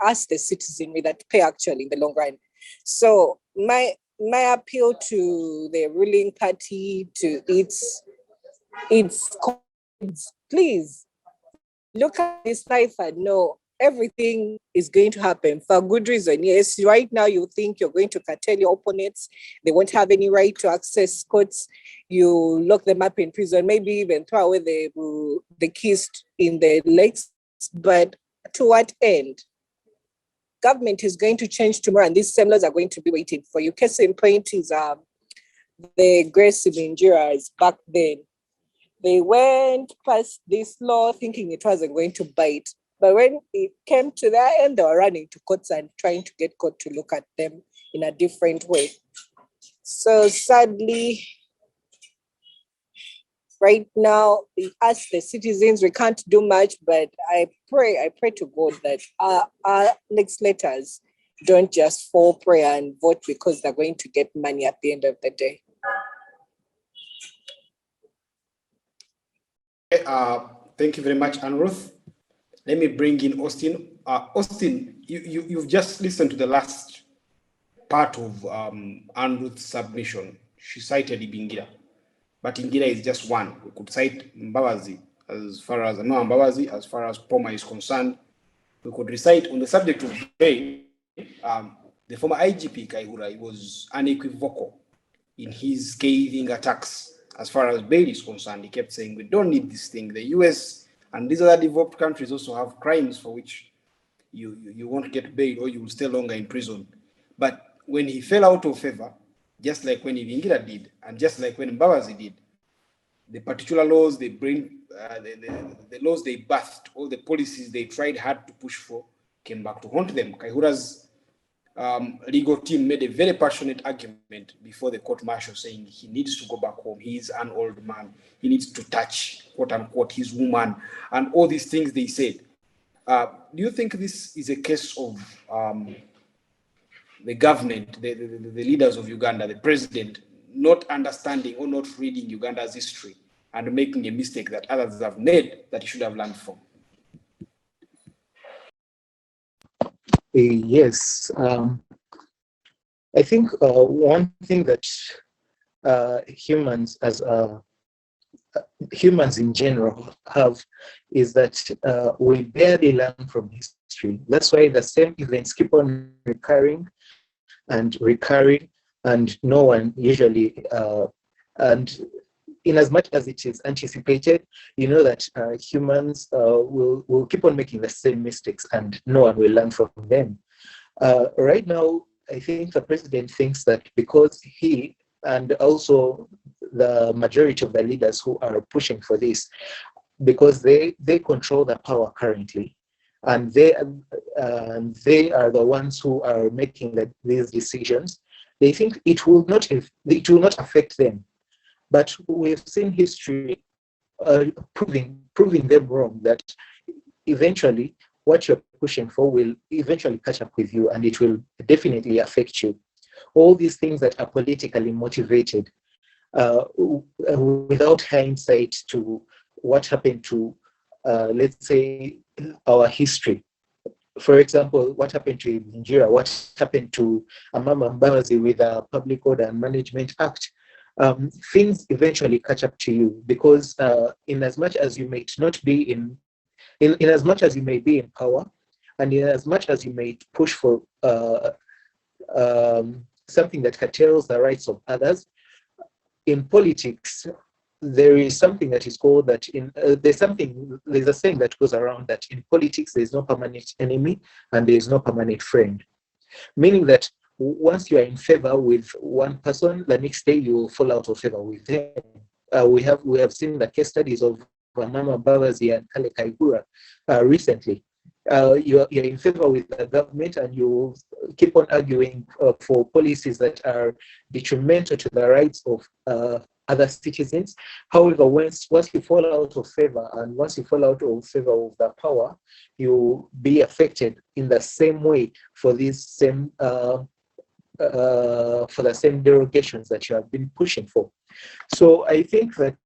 us, the citizenry, that pay actually in the long run. So my appeal to the ruling party, to its please look at this life and know everything is going to happen for a good reason. Yes, right now you think you're going to curtail your opponents. They won't have any right to access courts. You lock them up in prison, maybe even throw away the keys in the lakes. But to what end? Government is going to change tomorrow, and these same laws are going to be waiting for you. Case in point is the aggressive injurers back then. They went past this law thinking it wasn't going to bite. But when it came to that end, they were running to courts and trying to get court to look at them in a different way. So sadly, right now, as the citizens, we can't do much, but I pray to God that our legislators don't just fall prey and vote because they're going to get money at the end of the day. Thank you very much, Anne Ruth. Let me bring in Austin. Austin, you've just listened to the last part of Anne Ruth's submission. She cited Ibingira, but Ingira is just one. We could cite Mbabazi as far as Mbabazi, as far as Poma is concerned. We could recite on the subject of bail. The former IGP Kaihura, he was unequivocal in his scathing attacks. As far as bail is concerned, he kept saying, we don't need this thing. The US and these other developed countries also have crimes for which you won't get bail or you will stay longer in prison. But when he fell out of favor, just like when Ibingira did, and just like when Mbabazi did, the particular laws they bring, the laws they birthed, all the policies they tried hard to push for, came back to haunt them. Kaihura's legal team made a very passionate argument before the court martial saying he needs to go back home. He is an old man. He needs to touch, quote unquote, his woman, and all these things they said. Do you think this is a case of the government, the leaders of Uganda, the president, not understanding or not reading Uganda's history and making a mistake that others have made that he should have learned from? Yes. I think one thing that humans in general have is that we barely learn from history. That's why the same events keep on recurring, and no one usually, and in as much as it is anticipated, you know that humans will keep on making the same mistakes and no one will learn from them. Right now, I think the president thinks that because he and also the majority of the leaders who are pushing for this, because they control the power currently, and they are the ones who are making these decisions. They think it will not affect them, but we've seen history proving them wrong. That eventually, what you're pushing for will eventually catch up with you, and it will definitely affect you. All these things that are politically motivated, without hindsight to what happened to, let's say, our history. For example, what happened to Nigeria, what happened to Amama Mbabazi with the Public Order and Management Act. Things eventually catch up to you, because in as much as you may not be in as much as you may be in power, and in as much as you may push for something that curtails the rights of others, in politics, there is something that is called that there's a saying that goes around that in politics there's no permanent enemy and there's no permanent friend. Meaning that once you are in favor with one person, the next day you will fall out of favor with them. We have seen the case studies of Mama Babazi and Kale Kaigura recently. You're in favor with the government and you keep on arguing for policies that are detrimental to the rights of other citizens. However, once you fall out of favor, and once you fall out of favor of the power, you'll be affected in the same way for these same for the same derogations that you have been pushing for. So I think that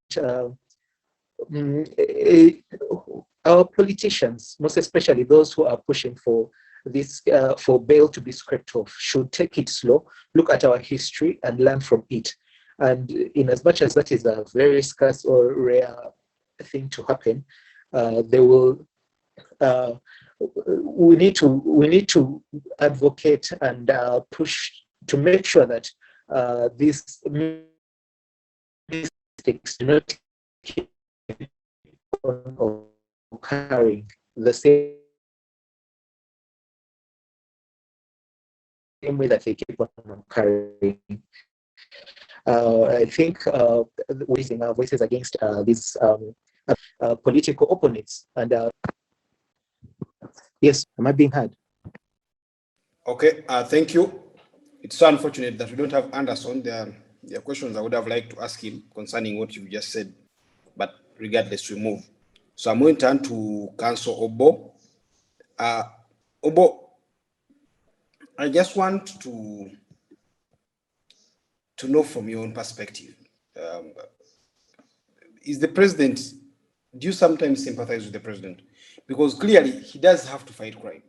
our politicians, most especially those who are pushing for this, for bail to be scraped off, should take it slow, look at our history and learn from it. And in as much as that is a very scarce or rare thing to happen, we need to advocate and push to make sure that these mistakes do not keep on occurring the same way that they keep on occurring. I think raising our voices against these political opponents. And yes, am I being heard? Okay, thank you. It's so unfortunate that we don't have Anderson. There are questions I would have liked to ask him concerning what you just said, but regardless, we move. So I'm going to turn to Council Obbo. Obbo, I just want to know from your own perspective, is the president, do you sometimes sympathize with the president? Because clearly he does have to fight crime.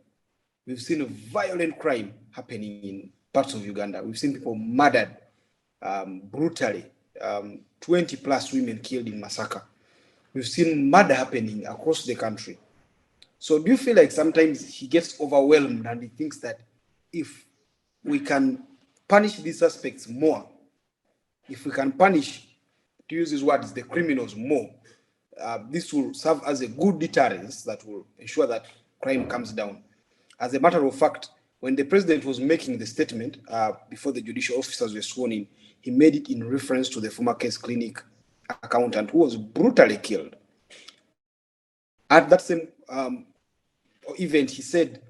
We've seen a violent crime happening in parts of Uganda. We've seen people murdered brutally, 20 plus women killed in massacre. We've seen murder happening across the country. So do you feel like sometimes he gets overwhelmed and he thinks that if we can punish these suspects more, if we can punish, to use his words, the criminals more, this will serve as a good deterrence that will ensure that crime comes down? As a matter of fact, when the president was making the statement before the judicial officers were sworn in, he made it in reference to the former case clinic accountant who was brutally killed. At that same event, he said,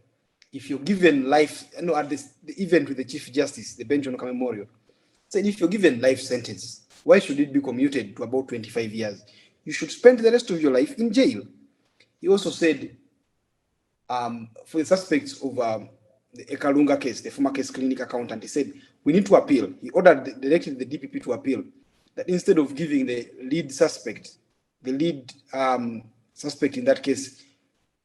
if you're given life, at the event with the Chief Justice, the Benjamin Memorial, said if you're given life sentence, why should it be commuted to about 25 years? You should spend the rest of your life in jail. He also said, for the suspects of the Ekalunga case, the former case clinic accountant, he said, we need to appeal. He directed the DPP to appeal, that instead of giving the lead suspect in that case,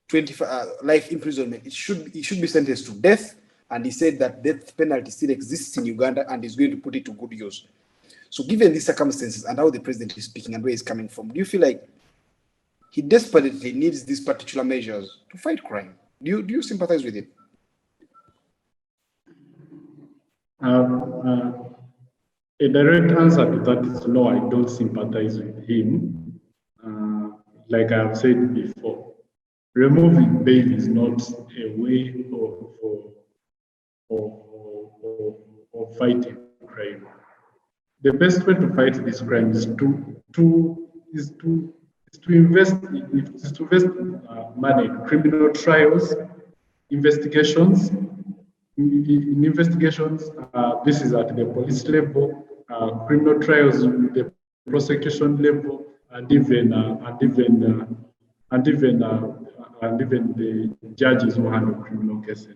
25 life imprisonment, he should be sentenced to death. And he said that death penalty still exists in Uganda and is going to put it to good use. So given these circumstances and how the president is speaking and where he's coming from, do you feel like he desperately needs these particular measures to fight crime? Do you sympathize with it? A direct answer to that is no, I don't sympathize with him. Like I have said before, removing bail is not a way of fighting crime. The best way to fight this crime is to invest money in criminal trials, investigations. In investigations, this is at the police level, criminal trials with the prosecution level, and even the judges who handle criminal cases.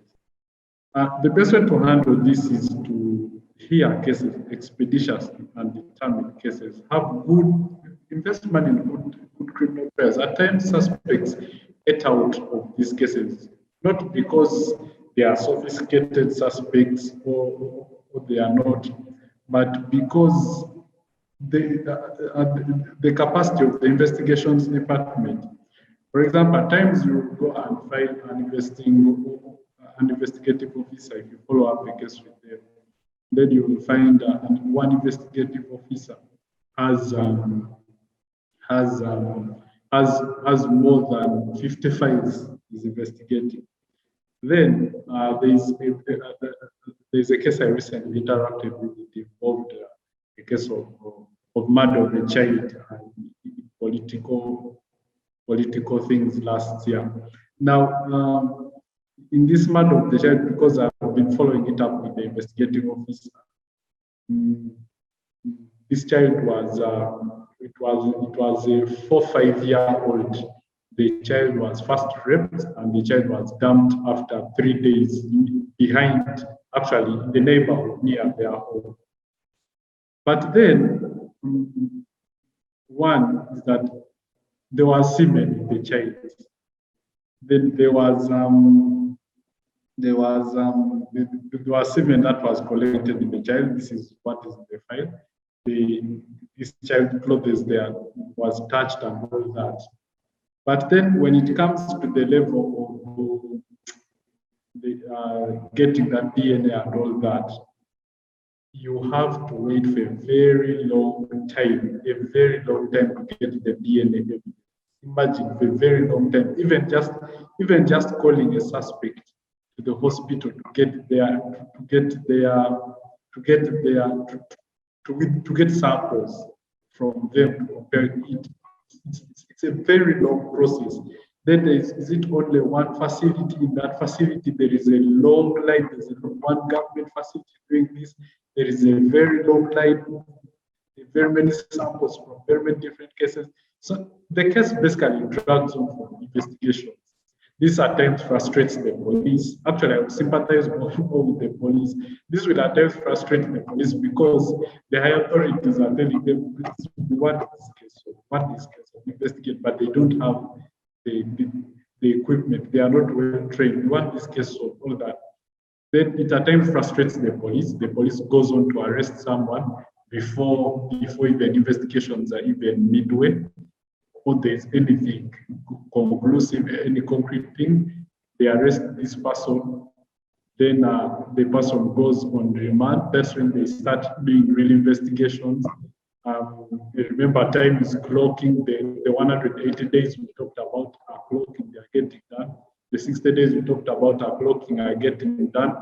The best way to handle this is to hear cases expeditiously and determine cases. Have good investment in good criminal trials. At times, suspects get out of these cases, not because they are sophisticated suspects or they are not, but because the capacity of the investigations department. For example, at times you go and file an investigative officer. If you follow up a case with them, then you will find one investigative officer has more than 50 files he's investigating. Then there's a case I recently interacted with. It involved a case of murder of a child and political things last year. Now, in this murder of the child, because I've been following it up with the investigative officer, this child was a 4-5-year-old. The child was first raped and the child was dumped after 3 days behind, actually in the neighborhood near their home. But then, one is that there was semen in the child. Then there was semen that was collected in the child. This is what is in the file. This child clothes there was touched and all that. But then when it comes to the level of getting that DNA and all that, you have to wait for a very long time to get the DNA evidence. Imagine for a very long time, even just calling a suspect to the hospital to get samples from them to compare it. It's a very long process. Then is it only one facility? In that facility, there is a long line. There's one government facility doing this. There is a very long line, very many samples from very many different cases. So the case basically drags on for investigations. This at times frustrates the police. Actually, I sympathize more with the police. This will at times frustrate the police because the higher authorities are telling them, we want this case, investigate, but they don't have the equipment. They are not well trained. We want this case solved, all that. Then it at times frustrates the police. The police goes on to arrest someone before even investigations are even midway, or there's anything conclusive, any concrete thing. They arrest this person. Then the person goes on remand. That's when they start doing real investigations. Remember, time is clocking. The 180 days we talked about are clocking, they are getting done. The 60 days we talked about are clocking, are getting done.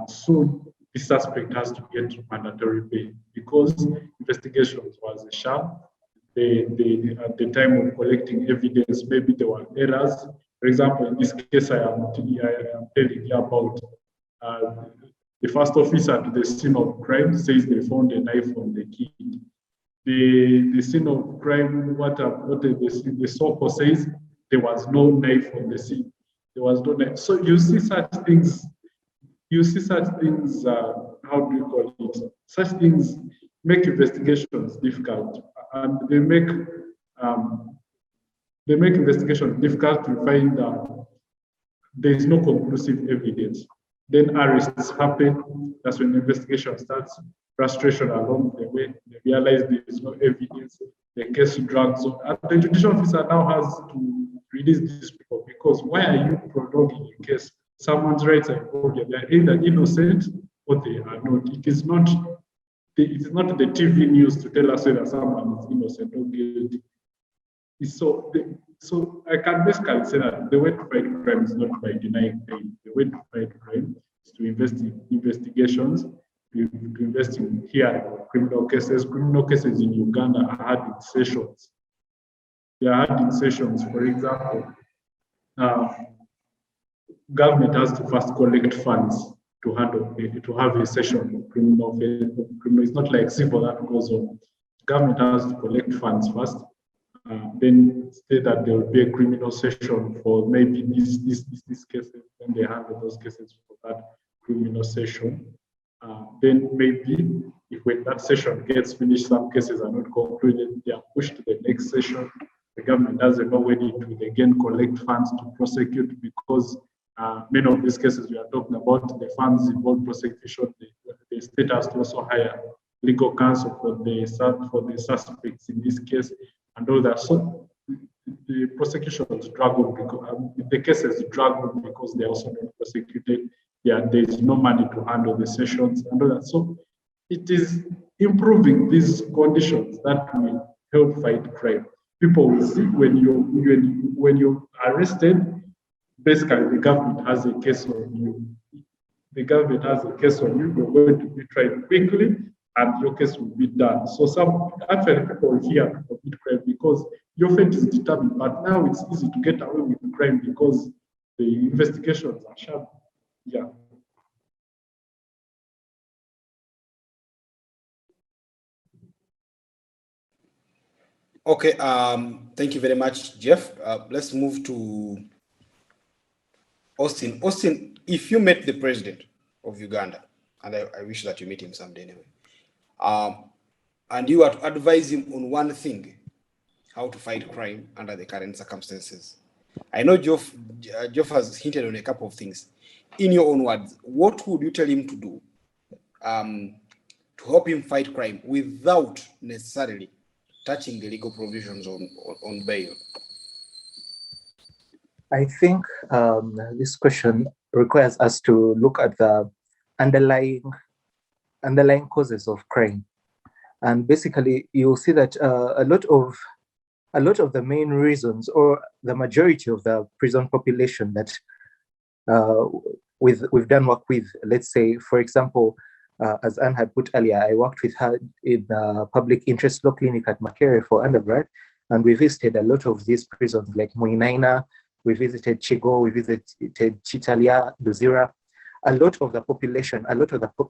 Soon, the suspect has to get mandatory bail because investigations was a sham. At the time of collecting evidence, maybe there were errors. For example, in this case, I am telling you about the first officer to the scene of crime says they found a knife on the kid. The scene of crime, what the SOCO says, there was no knife on the scene. there was no net. So you see such things. How do you call it? Such things make investigations difficult, and they make investigations difficult to find. There is no conclusive evidence. Then arrests happen. That's when the investigation starts. Frustration along the way. They realize there is no evidence. The case drags on. And the judicial officer now has to release these people because why are you prolonging a case? Someone's rights are involved. They're either innocent or they are not. It is not the TV news to tell us whether someone is innocent or guilty. So I can basically say that the way to fight crime is not by denying pain. The way to fight crime is to invest in investigations, to invest in hearing criminal cases. Criminal cases in Uganda are had in sessions. They are had in sessions. For example, government has to first collect funds to have a session of criminal. It's not like civil that goes on. Government has to collect funds first. Then say that there will be a criminal session for maybe these cases, and they handle those cases for that criminal session. Then maybe if when that session gets finished, some cases are not concluded, they are pushed to the next session. The government doesn't know when it will again collect funds to prosecute because many of these cases we are talking about, the funds involved prosecution, the state has to also hire legal counsel for the suspects in this case. And all that. So the prosecutions drag on because the cases drag on because they're also not prosecuted. Yeah, there is no money to handle the sessions and all that. So it is improving these conditions that will help fight crime. People will see when you're arrested, basically the government has a case on you. The government has a case on you. You're going to be tried quickly, and your case will be done. So some actually people here commit crime because your fate is determined, but now it's easy to get away with the crime because the investigations are sharp. Yeah. Okay, thank you very much, Jeff. Let's move to Austin. Austin, if you met the president of Uganda, and I wish that you meet him someday anyway, and you were to advise him on one thing, how to fight crime under the current circumstances. I know Geoff has hinted on a couple of things. In your own words, what would you tell him to do to help him fight crime without necessarily touching the legal provisions on bail? I think this question requires us to look at the underlying causes of crime. And basically, you'll see that a lot of the main reasons, or the majority of the prison population that we've done work with, let's say, for example, as Anne had put earlier, I worked with her in the public interest law clinic at Makerere for undergrad, and we visited a lot of these prisons like Muinaina, we visited Chigo, we visited Chitalia, Luzira. A lot of the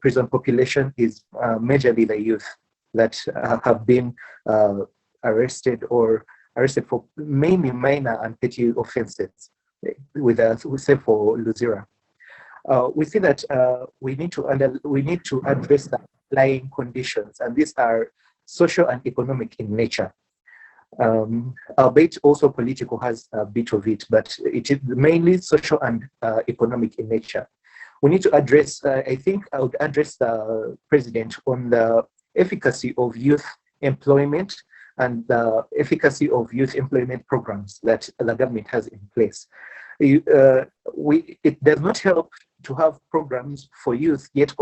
prison population is majorly the youth that have been arrested for mainly minor and petty offenses, say for Luzira. We see that we need to address the underlying conditions, and these are social and economic in nature. Albeit also political has a bit of it, but it is mainly social and economic in nature. We need to address, I think I would address the president on the efficacy of youth employment and the efficacy of youth employment programs that the government has in place. It does not help to have programs for youth, yet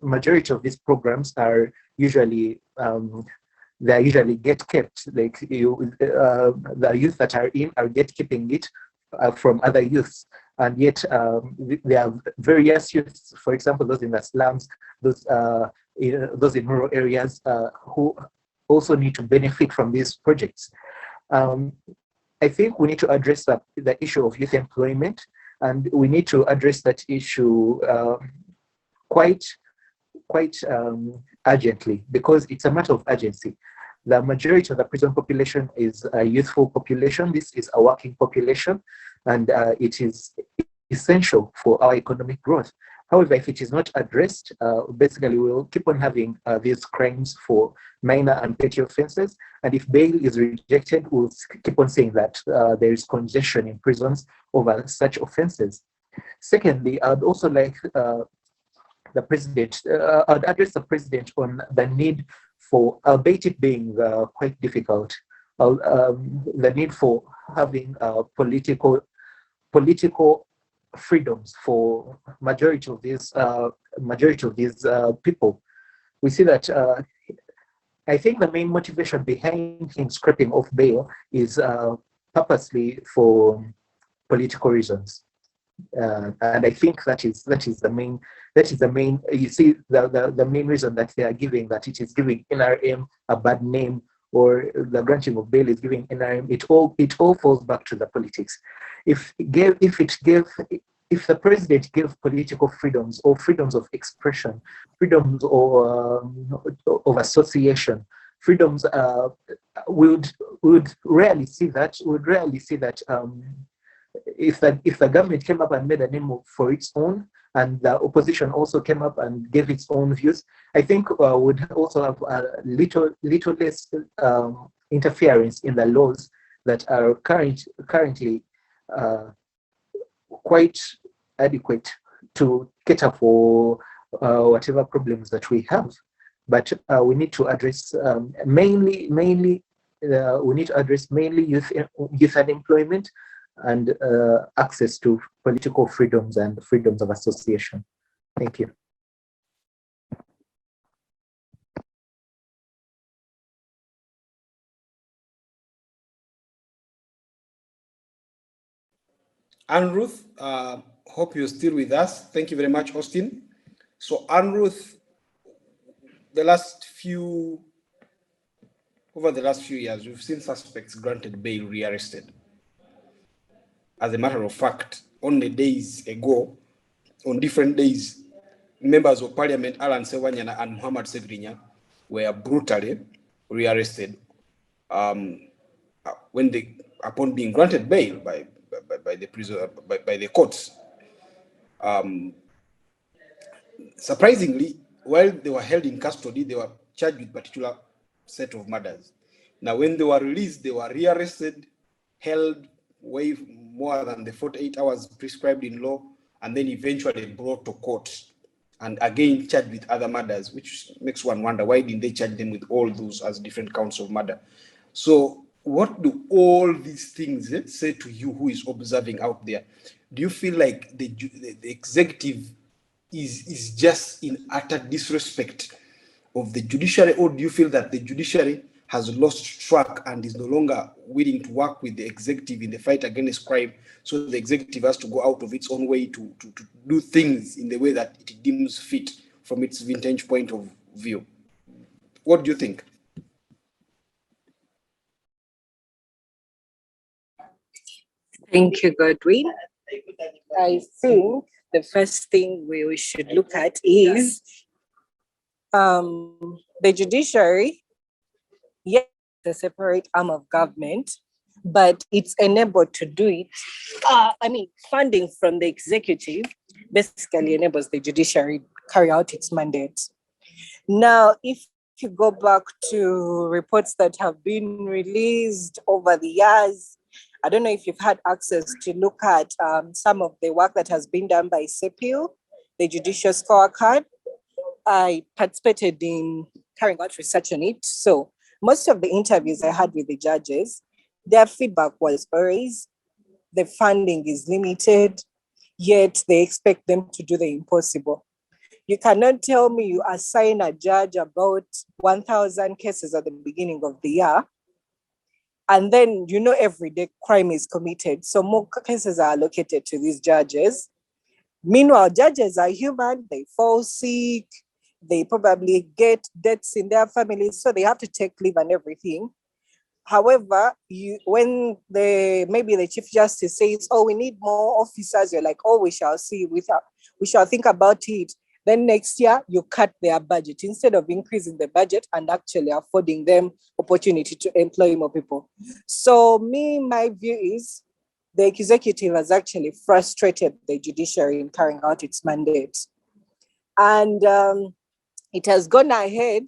majority of these programs are usually get kept. Like the youth that are in are get keeping it from other youths, and yet there are various youths, for example, those in the slums, those in rural areas who also need to benefit from these projects. I think we need to address the issue of youth employment, and we need to address that issue quite urgently, because it's a matter of urgency. The majority of the prison population is a youthful population. This is a working population. and it is essential for our economic growth. However, if it is not addressed, basically we'll keep on having these crimes for minor and petty offenses. And if bail is rejected, we'll keep on saying that there is congestion in prisons over such offenses. Secondly, I'd also like the president, I'd address the president on the need for, albeit it being quite difficult, the need for having political freedoms for majority of these people. We see that I think the main motivation behind him scrapping off bail is purposely for political reasons. And I think that is the main, you see, the main reason that they are giving, that it is giving NRM a bad name, or the granting of bail is giving NRM, it all falls back to the politics. If the president gave political freedoms or freedoms of expression, freedoms of association, freedoms, we would rarely see that. If the government came up and made a name for its own, and the opposition also came up and gave its own views, I think would also have a little less interference in the laws that are currently quite adequate to cater for whatever problems that we have. But we need to address mainly youth unemployment and access to political freedoms and freedoms of association. Thank you. And Ruth, hope you're still with us. Thank you very much, Austin. So, Anne Ruth, over the last few years, we've seen suspects granted bail rearrested. As a matter of fact, only days ago, on different days, members of Parliament Alan Sewanyana and Muhammad Segrinya were brutally rearrested upon being granted bail by the courts. Surprisingly, while they were held in custody, they were charged with particular set of murders. Now, when they were released, they were rearrested, held way more than the 48 hours prescribed in law, and then eventually brought to court and again charged with other murders, which makes one wonder, why didn't they charge them with all those as different counts of murder? So what do all these things say to you who is observing out there? Do you feel like the executive is just in utter disrespect of the judiciary, or do you feel that the judiciary has lost track and is no longer willing to work with the executive in the fight against crime, so the executive has to go out of its own way to do things in the way that it deems fit from its vintage point of view? What do you think? Thank you, Godwin. I think the first thing we should look at is the judiciary. Yes, a separate arm of government, but it's enabled to do it. Funding from the executive basically enables the judiciary carry out its mandate. Now, if you go back to reports that have been released over the years, I don't know if you've had access to look at some of the work that has been done by CEPIL, the Judicial Scorecard. I participated in carrying out research on it. So most of the interviews I had with the judges, their feedback was always the funding is limited, yet they expect them to do the impossible. You cannot tell me you assign a judge about 1,000 cases at the beginning of the year, and then every day crime is committed. So more cases are allocated to these judges. Meanwhile, judges are human, they fall sick, they probably get deaths in their families, so they have to take leave and everything. However, when maybe the Chief Justice says, "Oh, we need more officers," you're like, "Oh, we shall see, we shall think about it." Then next year, you cut their budget instead of increasing the budget and actually affording them opportunity to employ more people. So my view is the executive has actually frustrated the judiciary in carrying out its mandate. And it has gone ahead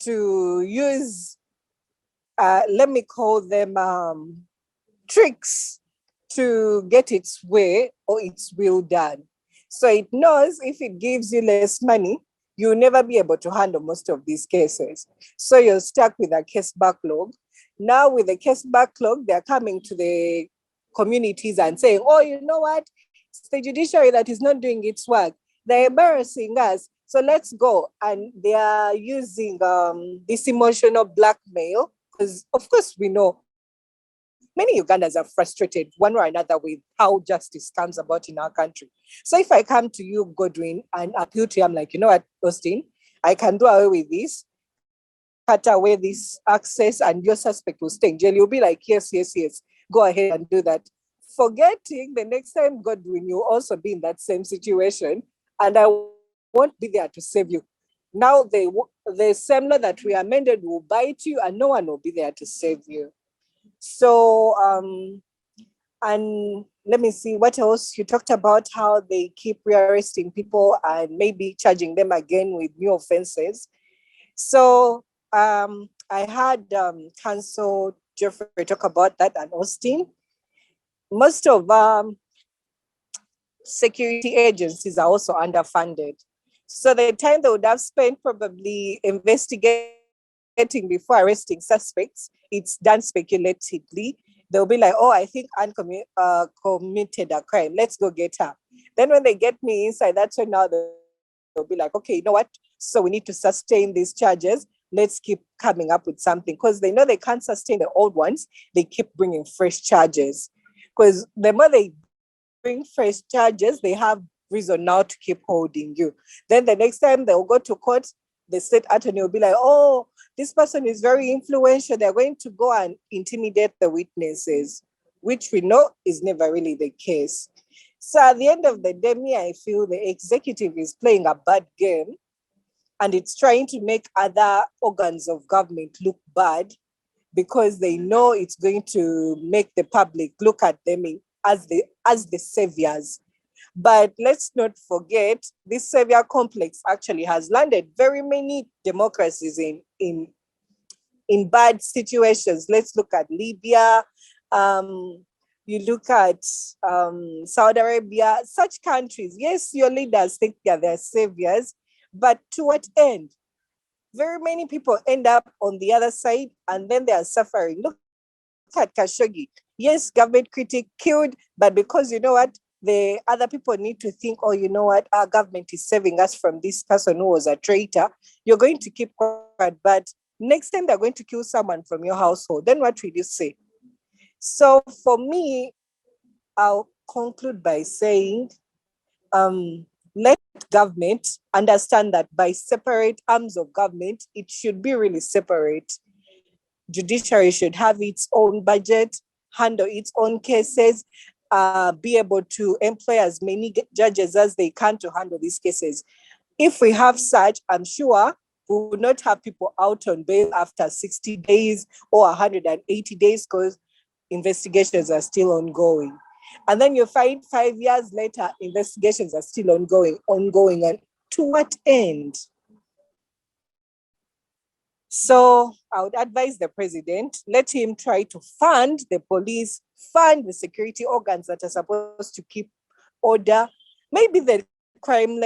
to use, let me call them tricks to get its way or its will done. So it knows if it gives you less money, you'll never be able to handle most of these cases. So you're stuck with a case backlog. Now with the case backlog, they're coming to the communities and saying, oh, you know what? It's the judiciary that is not doing its work. They're embarrassing us. So let's go. And they are using this emotional blackmail, because of course we know many Ugandans are frustrated one way or another with how justice comes about in our country. So if I come to you, Godwin, and appeal to you, I'm like, you know what, Austin, I can do away with this, cut away this access, and your suspect will stay in jail. You'll be like, yes, yes, yes, go ahead and do that. Forgetting the next time, Godwin, you'll also be in that same situation, and I won't be there to save you. Now the same law that we amended will bite you, and no one will be there to save you. So, and let me see what else. You talked about how they keep rearresting people and maybe charging them again with new offenses. So I had Counsel Geoffrey talk about that and Austin. Most of security agencies are also underfunded. So the time they would have spent probably investigating before arresting suspects, it's done speculatively. They'll be like, oh, I think Anne committed a crime. Let's go get her. Then when they get me inside, that's when now they'll be like, okay, you know what? So we need to sustain these charges. Let's keep coming up with something, because they know they can't sustain the old ones. They keep bringing fresh charges, because the more they bring fresh charges, they have reason now to keep holding you. Then the next time they'll go to court, the state attorney will be like, oh, this person is very influential. They're going to go and intimidate the witnesses, which we know is never really the case. So at the end of the day, I feel the executive is playing a bad game, and it's trying to make other organs of government look bad, because they know it's going to make the public look at them as the saviors. But let's not forget, this savior complex actually has landed very many democracies in bad situations. Let's look at Libya. You look at Saudi Arabia, such countries. Yes, your leaders think they're saviors, but to what end? Very many people end up on the other side, and then they are suffering. Look at Khashoggi. Yes, government critic killed, but because you know what? The other people need to think, oh, you know what? Our government is saving us from this person who was a traitor. You're going to keep quiet, but next time they're going to kill someone from your household, then what will you say? So for me, I'll conclude by saying, let government understand that by separate arms of government, it should be really separate. Judiciary should have its own budget, handle its own cases, be able to employ as many judges as they can to handle these cases. If we have such, I'm sure we will not have people out on bail after 60 days or 180 days, because investigations are still ongoing. And then you find 5 years later, investigations are still ongoing. And to what end? So I would advise the president, let him try to fund the police, fund the security organs that are supposed to keep order. Maybe the crime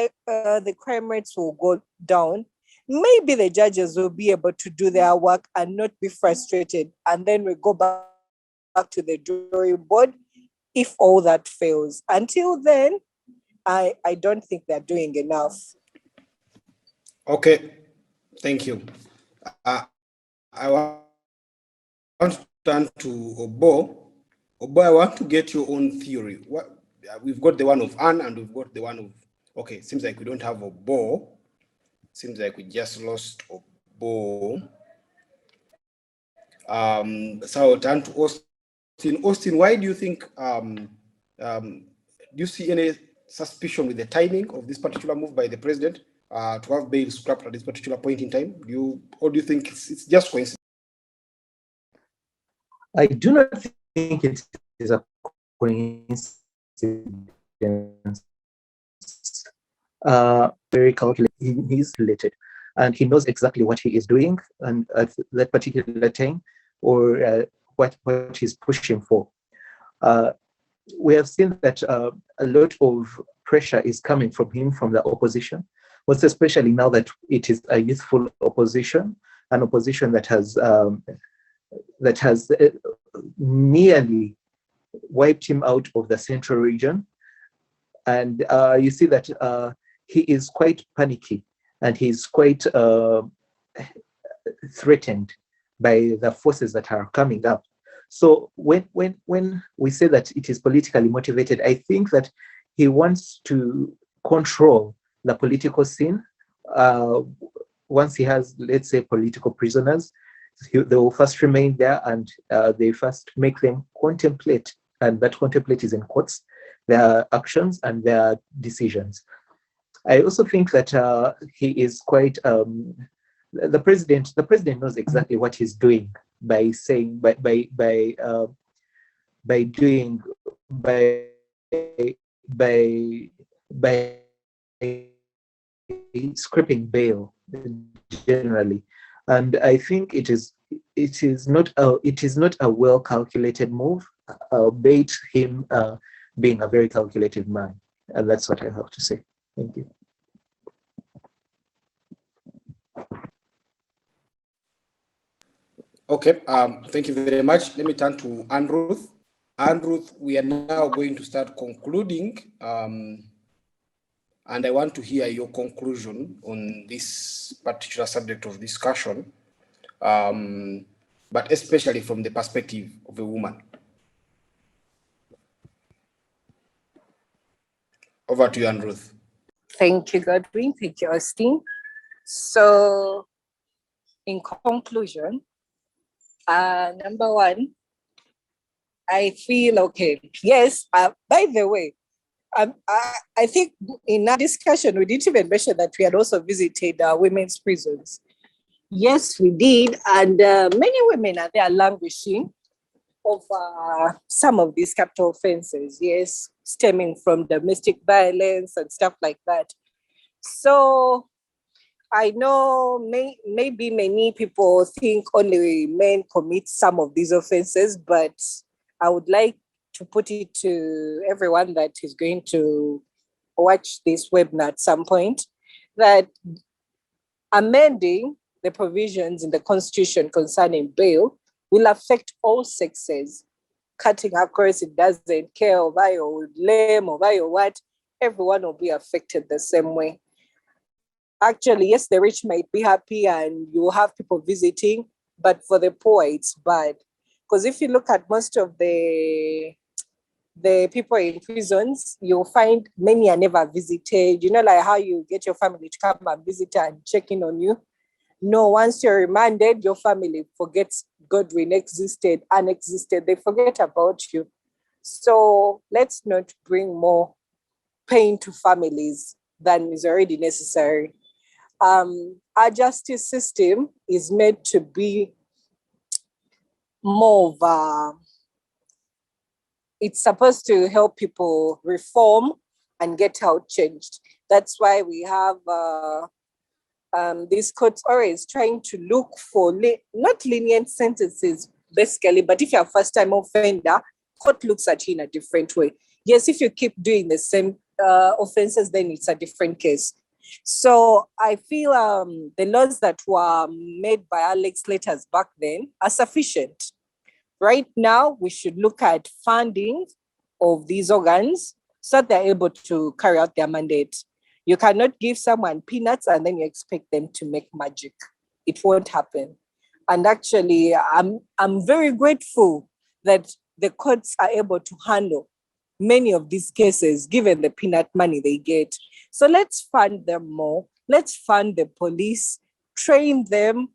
rates will go down. Maybe the judges will be able to do their work and not be frustrated. And then we go back to the drawing board if all that fails. Until then, I don't think they're doing enough. Okay, thank you. I want to turn to Obbo. Obbo, I want to get your own theory. We've got the one of Anne and we've got the one of, okay, seems like we don't have Obbo. Seems like we just lost Obbo. So I'll turn to Austin. Austin, why do you think, do you see any suspicion with the timing of this particular move by the president to have bail scrapped at this particular point in time? Or do you think it's just coincidence? I do not think it is a coincidence. Very calculated. He's related, and he knows exactly what he is doing and at that particular time, or what he's pushing for. We have seen that a lot of pressure is coming from him from the opposition, most especially now that it is a youthful opposition, an opposition that has nearly wiped him out of the central region. And you see that he is quite panicky and he's quite threatened by the forces that are coming up. So when we say that it is politically motivated, I think that he wants to control the political scene. Once he has, let's say, political prisoners, they will first remain there and they first make them contemplate, and that contemplate is in quotes, their actions and their decisions. I also think that he is quite, the president knows exactly what he's doing by saying, by scraping bail generally. And I think it is not a well calculated move, albeit him being a very calculated man. And that's what I have to say. Thank you. Okay, thank you very much. Let me turn to Ruth. Ruth, we are now going to start concluding, and I want to hear your conclusion on this particular subject of discussion, but especially from the perspective of a woman. Over to you, Ruth. Thank you, Godwin. Thank you, Austin. So, in conclusion, number one, I feel okay. Yes, by the way, I think in our discussion, we didn't even mention that we had also visited women's prisons. Yes, we did. And many women are there languishing over some of these capital offenses, yes, stemming from domestic violence and stuff like that. So I know maybe many people think only men commit some of these offenses, but I would like to put it to everyone that is going to watch this webinar at some point, that amending the provisions in the Constitution concerning bail will affect all sexes. Cutting across, it doesn't care of I or lame or I or what, everyone will be affected the same way. Actually, yes, the rich might be happy and you have people visiting, but for the poor, it's bad. Because if you look at most of the people in prisons, you'll find many are never visited. You know, like how you get your family to come and visit and check in on you. No, once you're remanded, your family forgets Godwin existed, unexisted. They forget about you. So let's not bring more pain to families than is already necessary. Our justice system is meant to be more of it's supposed to help people reform and get out changed. That's why we have these courts always trying to look for not lenient sentences, basically, but if you're a first-time offender, court looks at you in a different way. Yes, if you keep doing the same offenses, then it's a different case. So I feel the laws that were made by our legislators back then are sufficient. Right now, we should look at funding of these organs so that they're able to carry out their mandate. You cannot give someone peanuts and then you expect them to make magic. It won't happen. And actually, I'm very grateful that the courts are able to handle many of these cases given the peanut money they get. So let's fund them more. Let's fund the police, train them.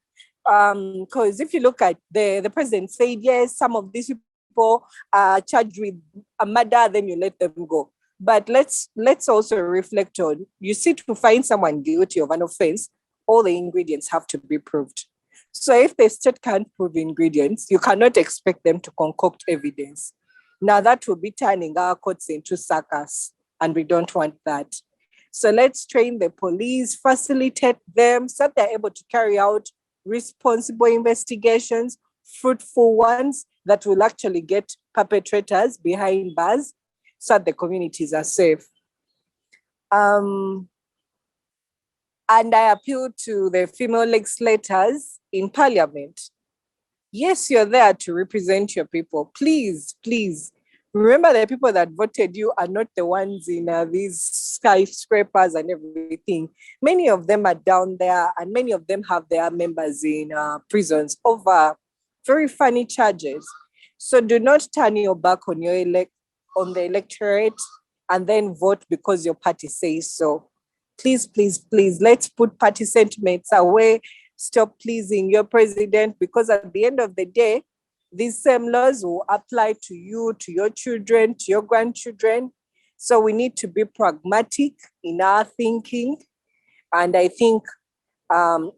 Because if you look at the president said, yes, some of these people are charged with a murder, then you let them go. But let's also reflect on, you see, to find someone guilty of an offense, all the ingredients have to be proved. So if the state can't prove ingredients, you cannot expect them to concoct evidence. Now that will be turning our courts into circus, and we don't want that. So let's train the police, facilitate them so that they're able to carry out responsible investigations, fruitful ones that will actually get perpetrators behind bars so that the communities are safe. And I appeal to the female legislators in parliament. Yes, you're there to represent your people. Please, please, remember the people that voted you are not the ones in these skyscrapers and everything. Many of them are down there, and many of them have their members in prisons over very funny charges. So do not turn your back on on the electorate and then vote because your party says so. Please, please, please, let's put party sentiments away. Stop pleasing your president, because at the end of the day, these same laws will apply to you, to your children, to your grandchildren. So we need to be pragmatic in our thinking. And I think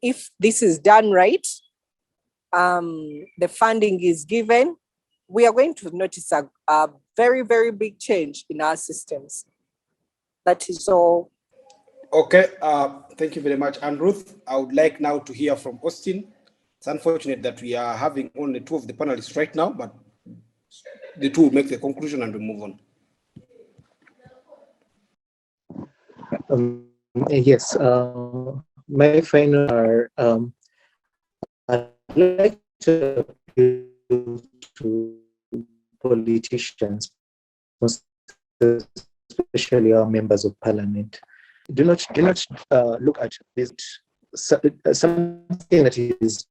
if this is done right, the funding is given, we are going to notice a very, very big change in our systems. That is all. Okay, thank you very much. And Ruth, I would like now to hear from Austin. It's unfortunate that we are having only two of the panelists right now, but the two will make the conclusion and we move on. Yes, my final are, I'd like to appeal to politicians, especially our members of parliament. Do not look at this something that is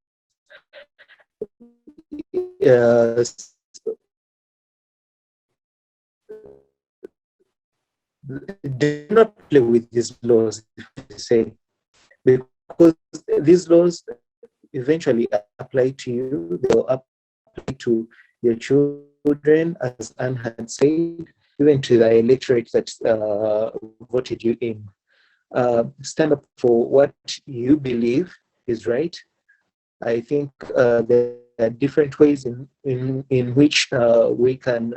do not play with these laws, say, because these laws eventually apply to you. They will apply to your children, as Anne had said, even to the electorate that voted you in. Stand up for what you believe is right. I think there are different ways in which we can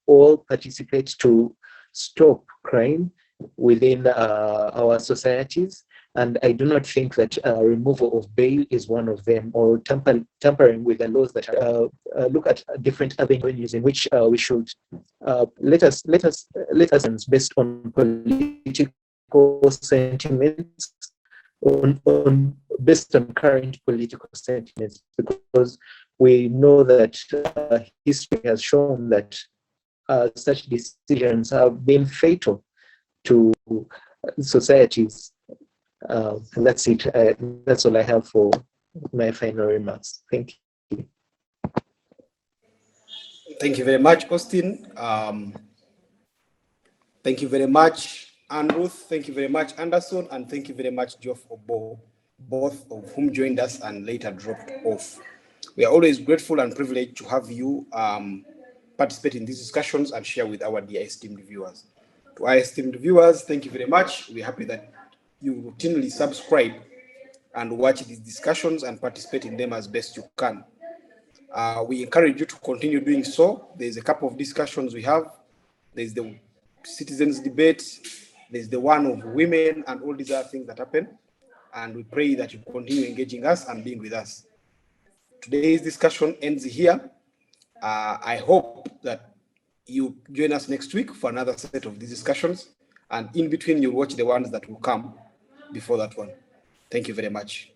all participate to stop crime within our societies. And I do not think that removal of bail is one of them, or tampering with the laws that look at different avenues in which we should let us based on political sentiments, based on current political sentiments, because we know that history has shown that such decisions have been fatal to societies. And that's it. That's all I have for my final remarks. Thank you. Thank you very much, Austin. Thank you very much, Anne Ruth. Thank you very much, Anderson. And thank you very much, Geoff Obbo, both of whom joined us and later dropped off. We are always grateful and privileged to have you participate in these discussions and share with our dear esteemed viewers. To our esteemed viewers, thank you very much. We're happy that you routinely subscribe and watch these discussions and participate in them as best you can. We encourage you to continue doing so. There's a couple of discussions we have. There's the citizens debate, there's the one of women and all these other things that happen. And we pray that you continue engaging us and being with us. Today's discussion ends here. I hope that you join us next week for another set of these discussions. And in between, you'll watch the ones that will come before that one. Thank you very much.